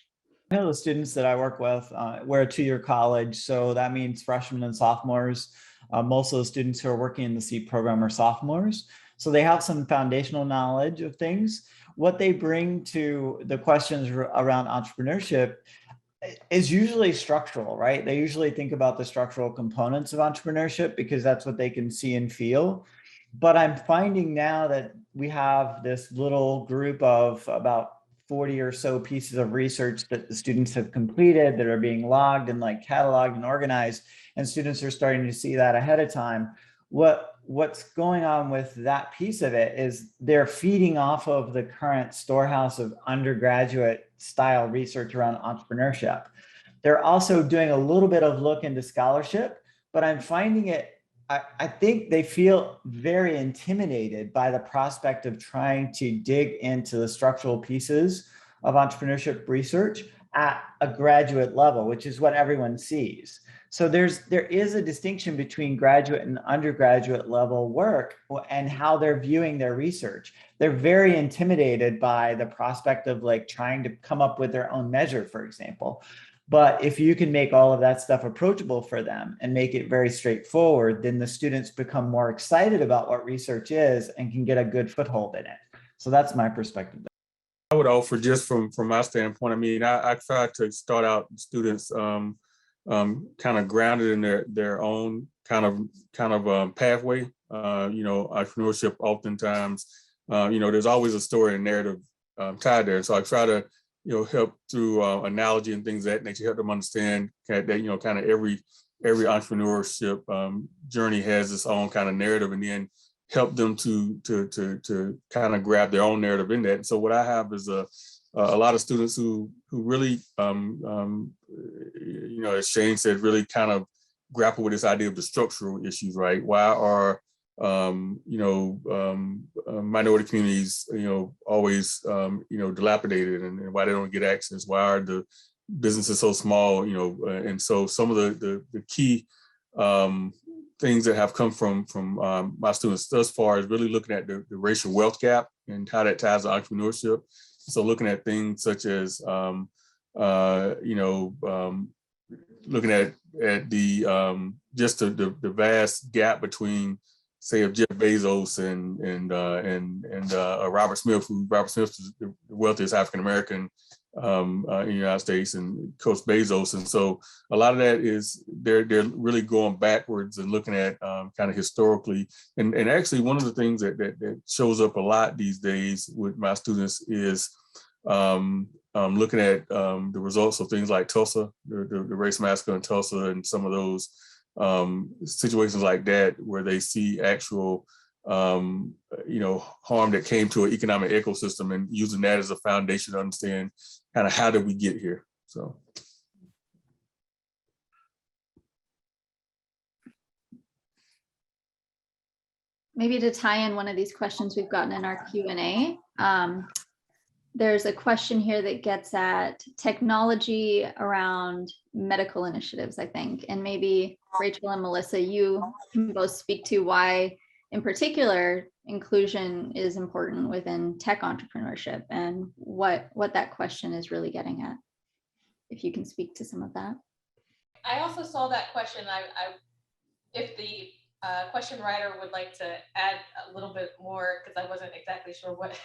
I know the students that I work with, we're a two-year college, so that means freshmen and sophomores. Most of the students who are working in the SEEP program are sophomores, so they have some foundational knowledge of things. What they bring to the questions around entrepreneurship is usually structural, right? They usually think about the structural components of entrepreneurship because that's what they can see and feel. But I'm finding now that we have this little group of about 40 or so pieces of research that the students have completed that are being logged and like cataloged and organized, and students are starting to see that ahead of time. What's going on with that piece of it is they're feeding off of the current storehouse of undergraduate style research around entrepreneurship. They're also doing a little bit of look into scholarship, but I'm finding it, I think they feel very intimidated by the prospect of trying to dig into the structural pieces of entrepreneurship research at a graduate level, which is what everyone sees. So there is a distinction between graduate and undergraduate level work and how they're viewing their research. They're very intimidated by the prospect of like trying to come up with their own measure, for example. But if you can make all of that stuff approachable for them and make it very straightforward, then the students become more excited about what research is and can get a good foothold in it. So that's my perspective. I would offer, just from my standpoint, I mean, I try to start out students kind of grounded in their own kind of pathway. Entrepreneurship oftentimes, there's always a story and narrative tied there. So I try to help through analogy and things of that nature, help them understand that kind of every entrepreneurship journey has its own kind of narrative, and then help them to kind of grab their own narrative in that. And so what I have is a lot of students who really, as Shane said, really kind of grapple with this idea of the structural issues, right? Why are minority communities, always, dilapidated, and why they don't get access? Why are the businesses so small? And so some of the key things that have come from my students thus far is really looking at the racial wealth gap and how that ties to entrepreneurship. So looking at things such as, looking at the just the vast gap between, say, of Jeff Bezos and Robert Smith, Robert Smith is the wealthiest African American in the United States, and Coach Bezos. And so a lot of that is they're really going backwards and looking at kind of historically. And actually, one of the things that shows up a lot these days with my students is looking at the results of things like Tulsa, the race massacre in Tulsa, and some of those situations like that, where they see actual, harm that came to an economic ecosystem, and using that as a foundation to understand kind of how did we get here. So. Maybe to tie in one of these questions we've gotten in our Q&A, there's a question here that gets at technology around medical initiatives, I think. And maybe Rachel and Melissa, you can both speak to why, in particular, inclusion is important within tech entrepreneurship, and what that question is really getting at. If you can speak to some of that. I also saw that question. If the question writer would like to add a little bit more, because I wasn't exactly sure what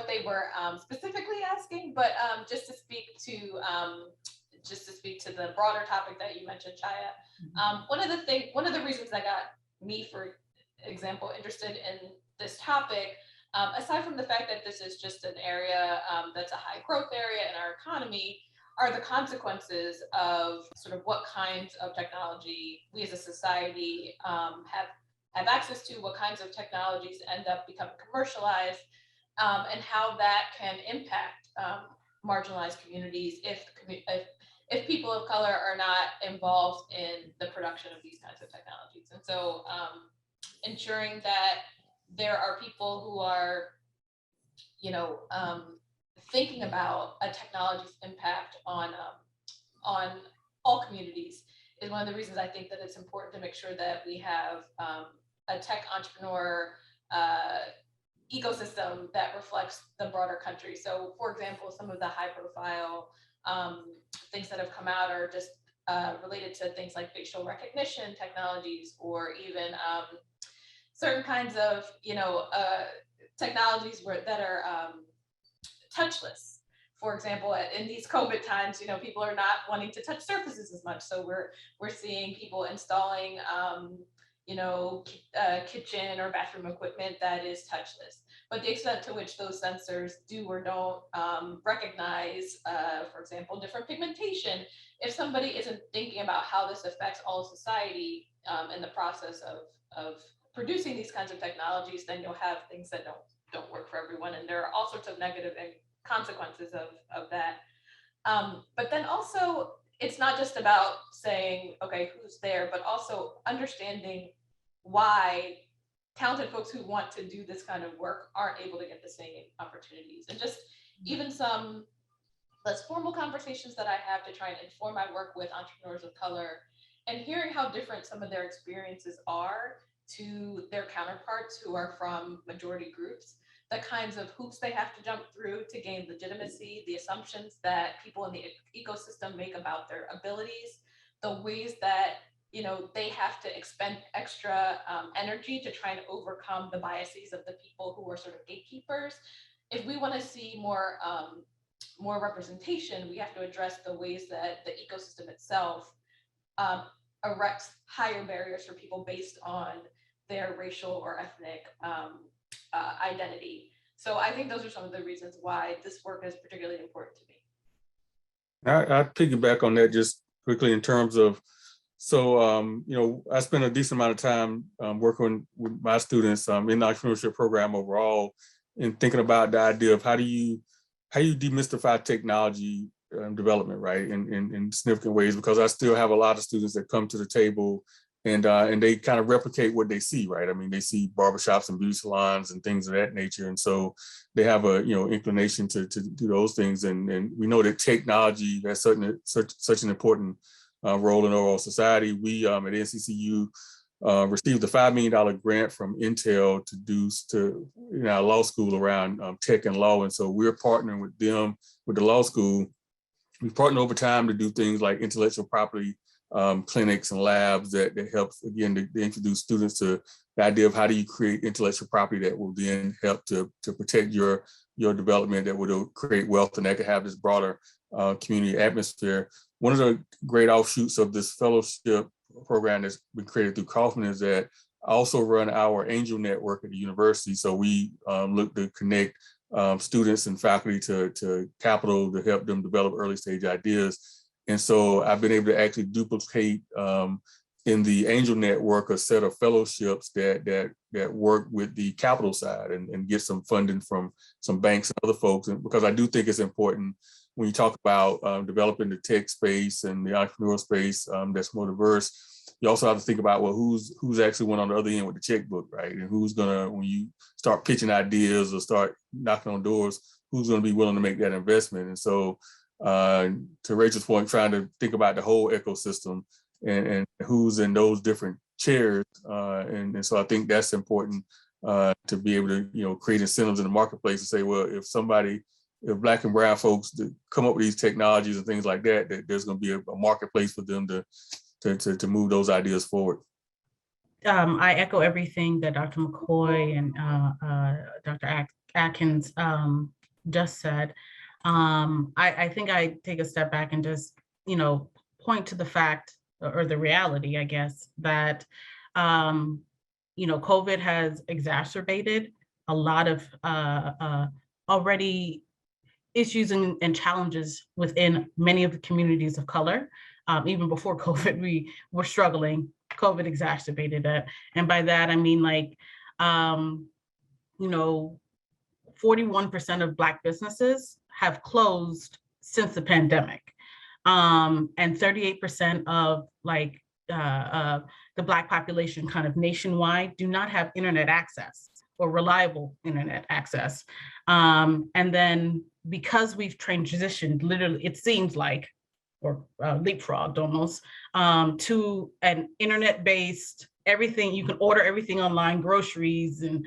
they were specifically asking, but just to speak to just to speak to the broader topic that you mentioned, Chaya, one of the reasons that got me, for example, interested in this topic, aside from the fact that this is just an area that's a high growth area in our economy, are the consequences of sort of what kinds of technology we as a society have access to, what kinds of technologies end up becoming commercialized, and how that can impact marginalized communities if people of color are not involved in the production of these kinds of technologies. And so ensuring that there are people who are, thinking about a technology's impact on all communities is one of the reasons I think that it's important to make sure that we have a tech entrepreneur ecosystem that reflects the broader country. So, for example, some of the high-profile things that have come out are just related to things like facial recognition technologies, or even certain kinds of, technologies that are touchless. For example, in these COVID times, people are not wanting to touch surfaces as much. So we're seeing people installing, kitchen or bathroom equipment that is touchless. But the extent to which those sensors do or don't recognize, for example, different pigmentation, if somebody isn't thinking about how this affects all of society in the process of producing these kinds of technologies, then you'll have things that don't work for everyone. And there are all sorts of negative consequences of that. But then also, it's not just about saying, okay, who's there, but also understanding why talented folks who want to do this kind of work aren't able to get the same opportunities. And just even some less formal conversations that I have to try and inform my work with entrepreneurs of color, and hearing how different some of their experiences are to their counterparts who are from majority groups, the kinds of hoops they have to jump through to gain legitimacy, the assumptions that people in the ecosystem make about their abilities, the ways that they have to expend extra energy to try and overcome the biases of the people who are sort of gatekeepers. If we want to see more representation, we have to address the ways that the ecosystem itself erects higher barriers for people based on their racial or ethnic identity. So I think those are some of the reasons why this work is particularly important to me. I piggyback on that just quickly in terms of, I spent a decent amount of time working with my students in the entrepreneurship program overall, and thinking about the idea of how do you demystify technology development, right, in significant ways, because I still have a lot of students that come to the table and they kind of replicate what they see, right? I mean, they see barbershops and beauty salons and things of that nature. And so they have a, inclination to do those things. And we know that technology has such an important role in overall society. We at NCCU received a $5 million grant from Intel to do in our law school around tech and law. And so we're partnering with them, with the law school. We partner over time to do things like intellectual property clinics and labs that helps, again, to introduce students to the idea of how do you create intellectual property that will then help to protect your development, that will create wealth, and that could have this broader community atmosphere. One of the great offshoots of this fellowship program that's been created through Kauffman is that I also run our angel network at the university. So we look to connect students and faculty to capital to help them develop early stage ideas. And so I've been able to actually duplicate in the angel network a set of fellowships that work with the capital side and get some funding from some banks and other folks. And because I do think it's important when you talk about developing the tech space and the entrepreneurial space that's more diverse, you also have to think about, well, who's actually went on the other end with the checkbook, right? And who's gonna, when you start pitching ideas or start knocking on doors, who's gonna be willing to make that investment? And so to Rachel's point, trying to think about the whole ecosystem and who's in those different chairs. And so I think that's important to be able to, create incentives in the marketplace to say, well, if Black and brown folks come up with these technologies and things like that, there's going to be a marketplace for them to move those ideas forward. I echo everything that Dr. McKoy and Dr. Atkins just said. I think I take a step back and just point to the fact or the reality, I guess, that, COVID has exacerbated a lot of already issues and challenges within many of the communities of color. Even before COVID, we were struggling. COVID exacerbated it. And by that, I mean, 41% of Black businesses have closed since the pandemic. And 38% of the Black population kind of nationwide do not have internet access or reliable internet access. And then because we've transitioned, literally, it seems like, or leapfrogged almost, to an internet-based everything. You can order everything online, groceries and,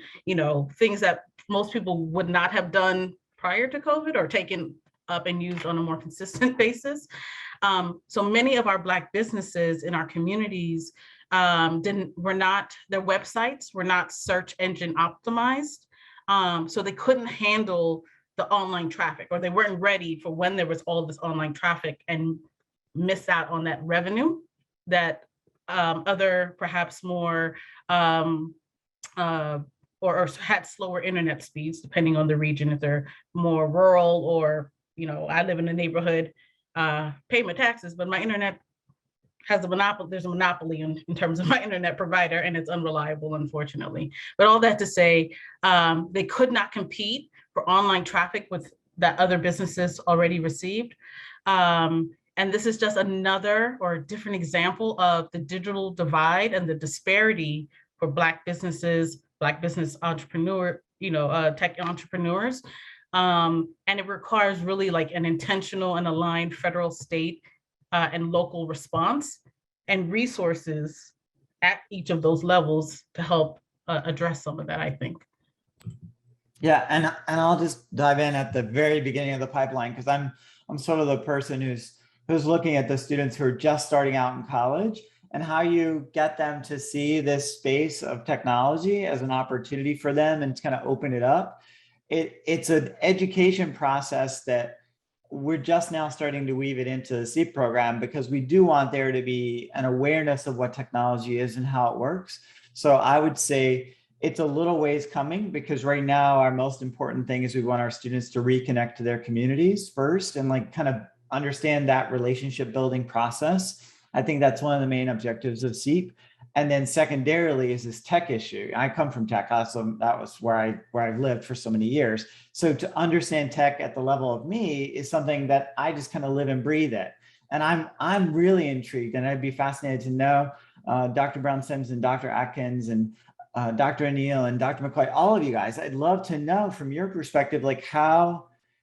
things that most people would not have done prior to COVID or taken up and used on a more consistent basis. So many of our Black businesses in our communities their websites were not search engine optimized. So they couldn't handle the online traffic, or they weren't ready for when there was all this online traffic, and miss out on that revenue that other perhaps more or had slower internet speeds, depending on the region, if they're more rural or, I live in a neighborhood, pay my taxes, but my internet has a monopoly. There's a monopoly in terms of my internet provider, and it's unreliable, unfortunately. But all that to say, they could not compete for online traffic with that other businesses already received. And this is just another or a different example of the digital divide and the disparity for Black businesses, Black business entrepreneur, tech entrepreneurs. And it requires really an intentional and aligned federal, state, and local response and resources at each of those levels to help address some of that, I think. Yeah, and I'll just dive in at the very beginning of the pipeline, because I'm sort of the person who's looking at the students who are just starting out in college, and how you get them to see this space of technology as an opportunity for them and to kind of open it up. It's an education process that we're just now starting to weave it into the SEEP program, because we do want there to be an awareness of what technology is and how it works. So I would say it's a little ways coming, because right now our most important thing is we want our students to reconnect to their communities first and kind of understand that relationship building process. I think that's one of the main objectives of SEEP. And then secondarily is this tech issue. I come from tech, so that was where I've lived for so many years. So to understand tech at the level of me is something that I just kind of live and breathe it. And I'm really intrigued, and I'd be fascinated to know Dr. Brown-Sims and Dr. Atkins and Dr. Anil and Dr. McKoy, all of you guys, I'd love to know from your perspective,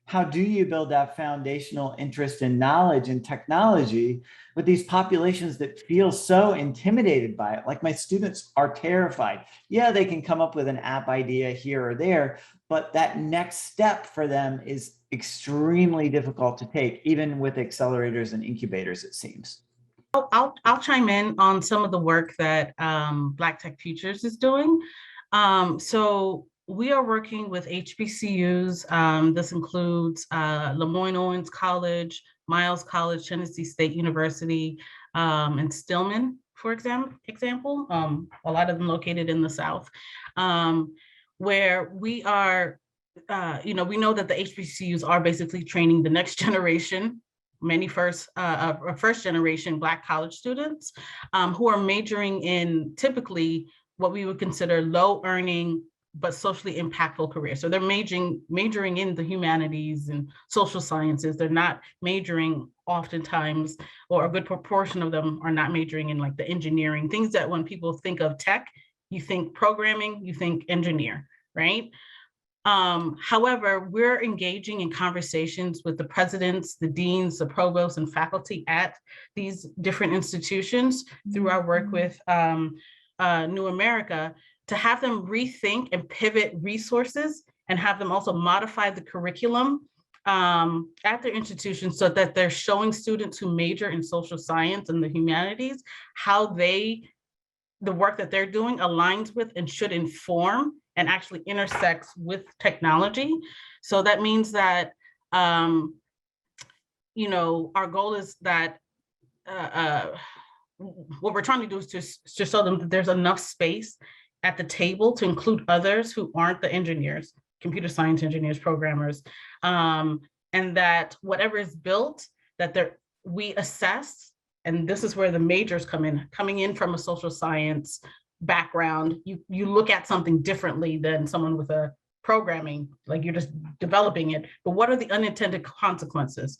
how do you build that foundational interest in knowledge and technology with these populations that feel so intimidated by it? My students are terrified. Yeah, they can come up with an app idea here or there, but that next step for them is extremely difficult to take, even with accelerators and incubators, it seems. I'll chime in on some of the work that Black Tech Futures is doing. So we are working with HBCUs. This includes Lemoyne-Owens College, Miles College, Tennessee State University, and Stillman, for example, a lot of them located in the South, where we are, we know that the HBCUs are basically training the next generation, many first generation Black college students who are majoring in typically what we would consider low earning but socially impactful careers. So they're majoring in the humanities and social sciences. They're not majoring oftentimes, or a good proportion of them are not majoring in the engineering, things that when people think of tech, you think programming, you think engineer, right? However, we're engaging in conversations with the presidents, the deans, the provosts, and faculty at these different institutions through our work with New America, to have them rethink and pivot resources and have them also modify the curriculum at their institutions, so that they're showing students who major in social science and the humanities how the work that they're doing aligns with and should inform and actually intersects with technology. So that means that, our goal is that what we're trying to do is to show them that there's enough space at the table to include others who aren't the engineers, computer science engineers, programmers, and that whatever is built, that we assess, and this is where the majors come in, coming in from a social science background, you look at something differently than someone with a programming, like you're just developing it, but what are the unintended consequences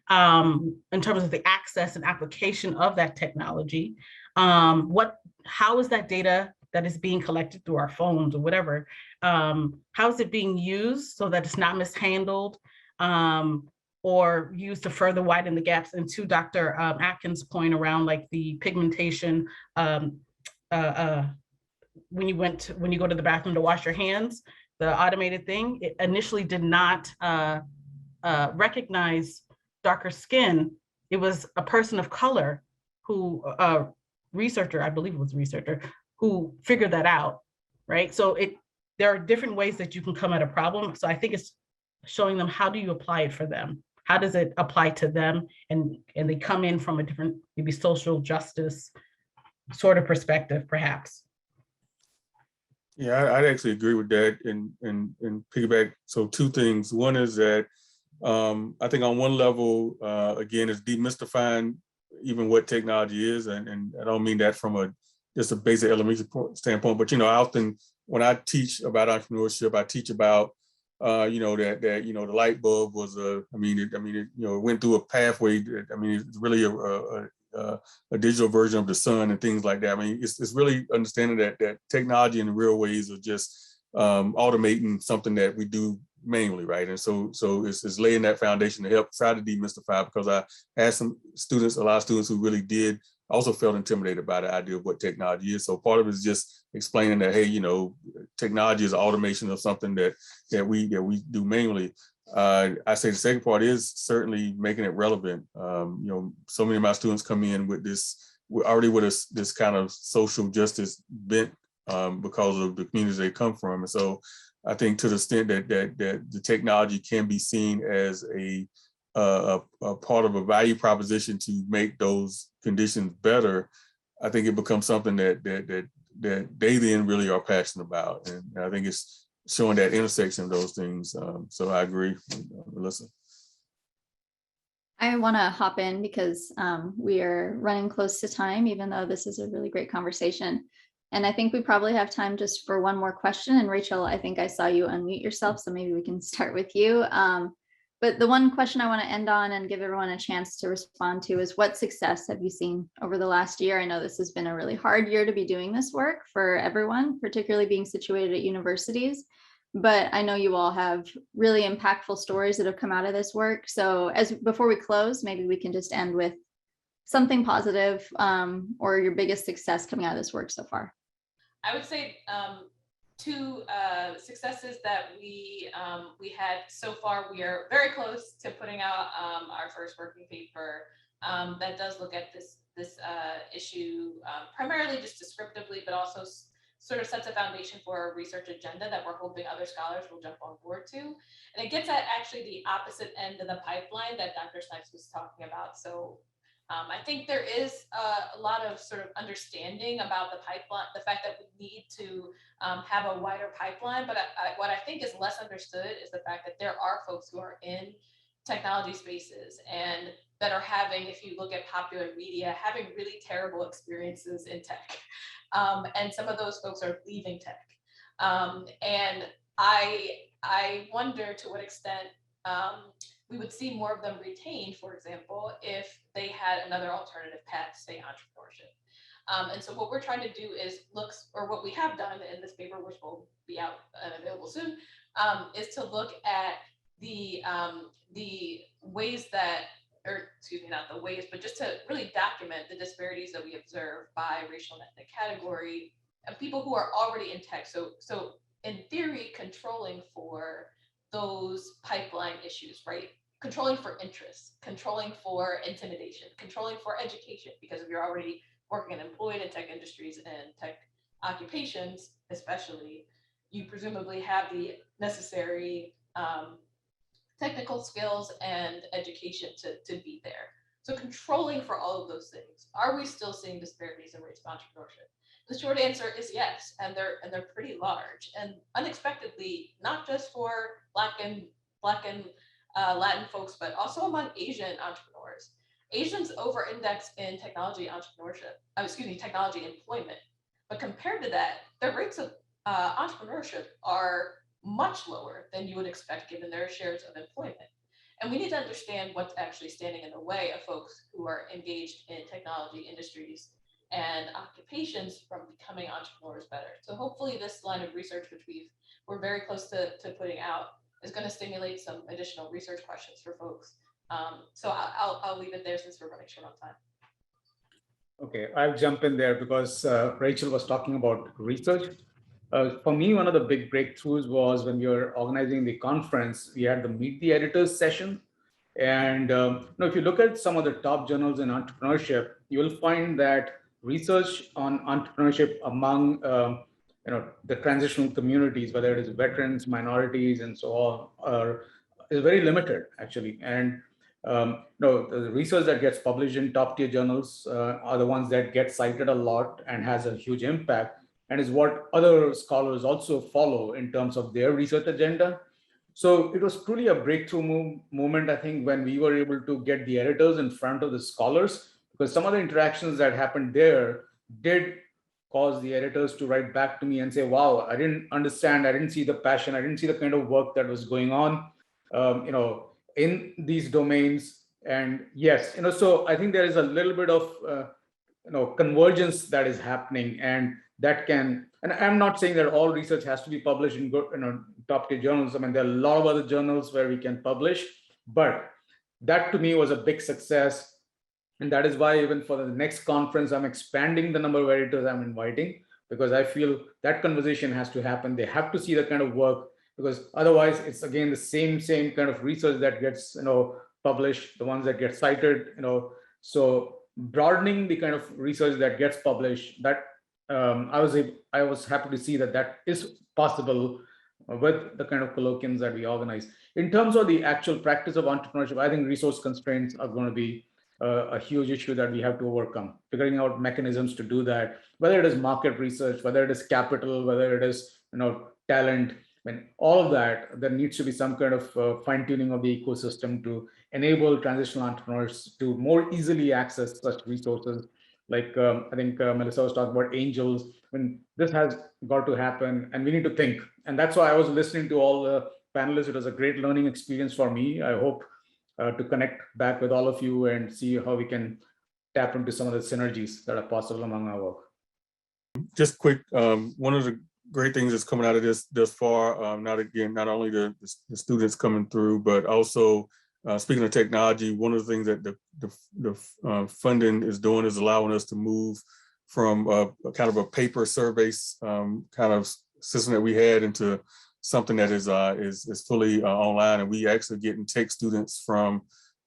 in terms of the access and application of that technology? How is that data that is being collected through our phones or whatever, how is it being used so that it's not mishandled or used to further widen the gaps? And to Dr. Atkins' point around like the pigmentation, when you go to the bathroom to wash your hands, the automated thing, it initially did not recognize darker skin. It was a person of color who, researcher, I believe it was a researcher, who figured that out, right? So there are different ways that you can come at a problem. So I think it's showing them, how do you apply it for them? How does it apply to them? And they come in from a different, maybe social justice sort of perspective, perhaps. Yeah, I'd actually agree with that and piggyback. So two things. One is that I think on one level, again, it's demystifying even what technology is. And I don't mean that from just a basic elementary standpoint, but, I often, when I teach about entrepreneurship, I teach about, that the light bulb was it went through a pathway. It's really a digital version of the sun and things like that. It's really understanding that technology in real ways are just automating something that we do manually, right? And so it's laying that foundation to help try to demystify, because I had a lot of students who really did also felt intimidated by the idea of what technology is. So part of it is just explaining that, hey, technology is automation of something that we do manually. I say the second part is certainly making it relevant. So many of my students come in with this kind of social justice bent because of the communities they come from. And so I think to the extent that the technology can be seen as a part of a value proposition to make those conditions better, I think it becomes something that they then really are passionate about. And I think it's showing that intersection of those things. So I agree, Melissa. I want to hop in because we are running close to time, even though this is a really great conversation. And I think we probably have time just for one more question. And Rachel, I think I saw you unmute yourself, so maybe we can start with you. But the one question I want to end on and give everyone a chance to respond to is, what success have you seen over the last year? I know this has been a really hard year to be doing this work for everyone, particularly being situated at universities. But I know you all have really impactful stories that have come out of this work. So before we close, maybe we can just end with something positive or your biggest success coming out of this work so far. I would say two successes that we had so far. We are very close to putting out our first working paper that does look at this issue primarily just descriptively, but also sort of sets a foundation for a research agenda that we're hoping other scholars will jump on board to. And it gets at actually the opposite end of the pipeline that Dr. Snipes was talking about. So I think there is a lot of sort of understanding about the pipeline, the fact that we need to have a wider pipeline. But what I think is less understood is the fact that there are folks who are in technology spaces and that are having, if you look at popular media, having really terrible experiences in tech. And some of those folks are leaving tech. And I wonder to what extent we would see more of them retained, for example, if they had another alternative path to, say, entrepreneurship. And so what we're trying to do is what we have done in this paper, which will be out and available soon, is to look at the ways that, or excuse me, not the ways, but just to really document the disparities that we observe by racial and ethnic category and people who are already in tech. So in theory, controlling for those pipeline issues, right? Controlling for interest, controlling for intimidation, controlling for education, because if you're already working and employed in tech industries and tech occupations, especially, you presumably have the necessary technical skills and education to be there. So controlling for all of those things, are we still seeing disparities in rates of entrepreneurship? The short answer is yes, and they're pretty large, and unexpectedly, not just for Black and Latin folks, but also among Asian entrepreneurs. Asians over-index in technology entrepreneurship, technology employment. But compared to that, their rates of entrepreneurship are much lower than you would expect given their shares of employment. And we need to understand what's actually standing in the way of folks who are engaged in technology industries and occupations from becoming entrepreneurs better. So hopefully this line of research, which we're very close to putting out, is going to stimulate some additional research questions for folks. So I'll leave it there since we're running short on time. Okay, I'll jump in there because Rachel was talking about research. For me, one of the big breakthroughs was when we were organizing the conference, we had the Meet the Editors session. And if you look at some of the top journals in entrepreneurship, you will find that research on entrepreneurship among the transitional communities, whether it is veterans, minorities, and so on, is very limited actually. And the research that gets published in top tier journals are the ones that get cited a lot and has a huge impact, and is what other scholars also follow in terms of their research agenda. So it was truly a breakthrough moment, I think, when we were able to get the editors in front of the scholars, because some of the interactions that happened there did cause the editors to write back to me and say, wow, I didn't understand, I didn't see the passion, I didn't see the kind of work that was going on, in these domains. And yes, so I think there is a little bit of, convergence that is happening, and that can, and I'm not saying that all research has to be published in top tier journals. I mean, there are a lot of other journals where we can publish, but that to me was a big success. And that is why even for the next conference, I'm expanding the number of editors I'm inviting, because I feel that conversation has to happen. They have to see the kind of work, because otherwise it's again the same kind of research that gets published, the ones that get cited, so broadening the kind of research that gets published, that I was happy to see that is possible with the kind of colloquiums that we organize. In terms of the actual practice of entrepreneurship, I think resource constraints are going to be a huge issue that we have to overcome, figuring out mechanisms to do that, whether it is market research, whether it is capital, whether it is talent. I mean, all of that, there needs to be some kind of fine-tuning of the ecosystem to enable transitional entrepreneurs to more easily access such resources. Like I think Melissa was talking about angels. I mean, this has got to happen, and we need to think. And that's why I was listening to all the panelists. It was a great learning experience for me. I hope to connect back with all of you and see how we can tap into some of the synergies that are possible among our work. Just quick, one of the great things that's coming out of this thus far, not only the students coming through, but also speaking of technology, one of the things that the funding is doing is allowing us to move from kind of a paper surveys kind of system that we had into something that is fully online, and we actually getting tech students from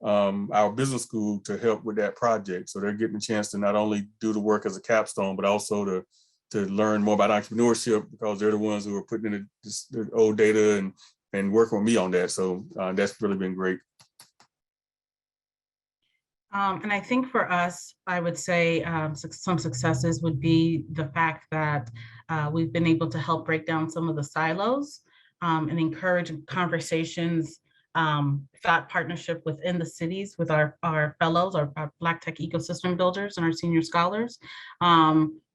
our business school to help with that project. So they're getting a chance to not only do the work as a capstone, but also to learn more about entrepreneurship, because they're the ones who are putting in the old data and working with me on that. So that's really been great. And I think for us, I would say some successes would be the fact that we've been able to help break down some of the silos and encourage conversations, thought partnership within the cities with our fellows, our Black tech ecosystem builders and our senior scholars,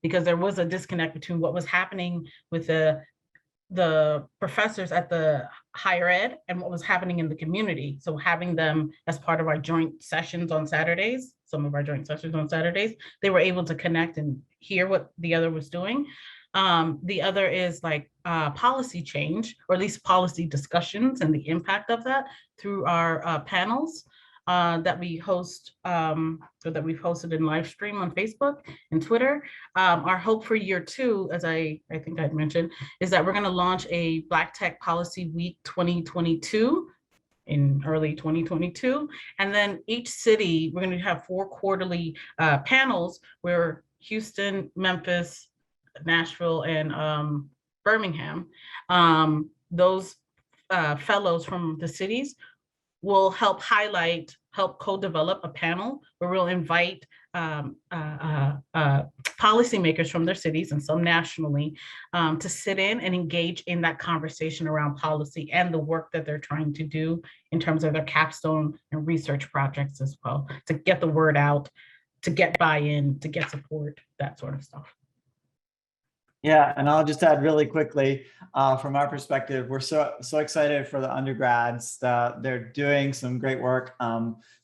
because there was a disconnect between what was happening with the professors at the higher ed and what was happening in the community. So having them as part of our joint sessions on Saturdays, some of our joint sessions on Saturdays, they were able to connect and hear what the other was doing. The other is like policy change, or at least policy discussions and the impact of that through our panels that we host, so that we've hosted in live stream on Facebook and Twitter. Our hope for year 2, as I think I'd mentioned, is that we're going to launch a Black Tech Policy Week 2022 in early 2022. And then each city, we're going to have 4 quarterly panels where Houston, Memphis, Nashville, and Birmingham, those fellows from the cities will help highlight help co-develop a panel where we'll invite policymakers from their cities and some nationally to sit in and engage in that conversation around policy and the work that they're trying to do in terms of their capstone and research projects as well, to get the word out, to get buy-in, to get support, that sort of stuff. Yeah, and I'll just add really quickly, from our perspective, we're so excited for the undergrads that they're doing some great work.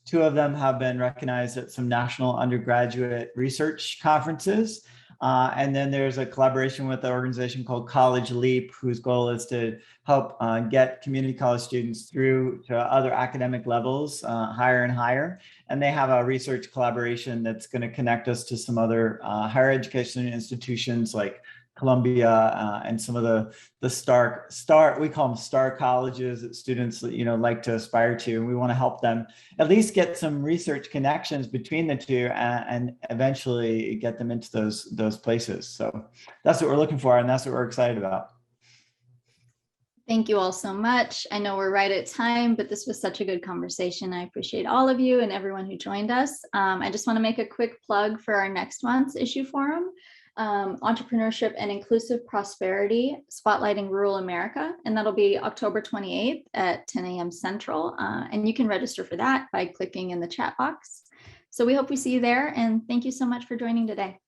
2 of them have been recognized at some national undergraduate research conferences. And then there's a collaboration with an organization called College Leap, whose goal is to help get community college students through to other academic levels, higher and higher. And they have a research collaboration that's going to connect us to some other higher education institutions like Columbia and some of the star we call them star colleges that students like to aspire to, and we want to help them at least get some research connections between the two and eventually get them into those places. So that's what we're looking for, and that's what we're excited about. Thank you all so much. I know we're right at time, but this was such a good conversation. I appreciate all of you and everyone who joined us. I just want to make a quick plug for our next month's issue forum. Entrepreneurship and Inclusive Prosperity, Spotlighting Rural America, and that'll be October 28th at 10 a.m. Central, and you can register for that by clicking in the chat box. So we hope we see you there, and thank you so much for joining today.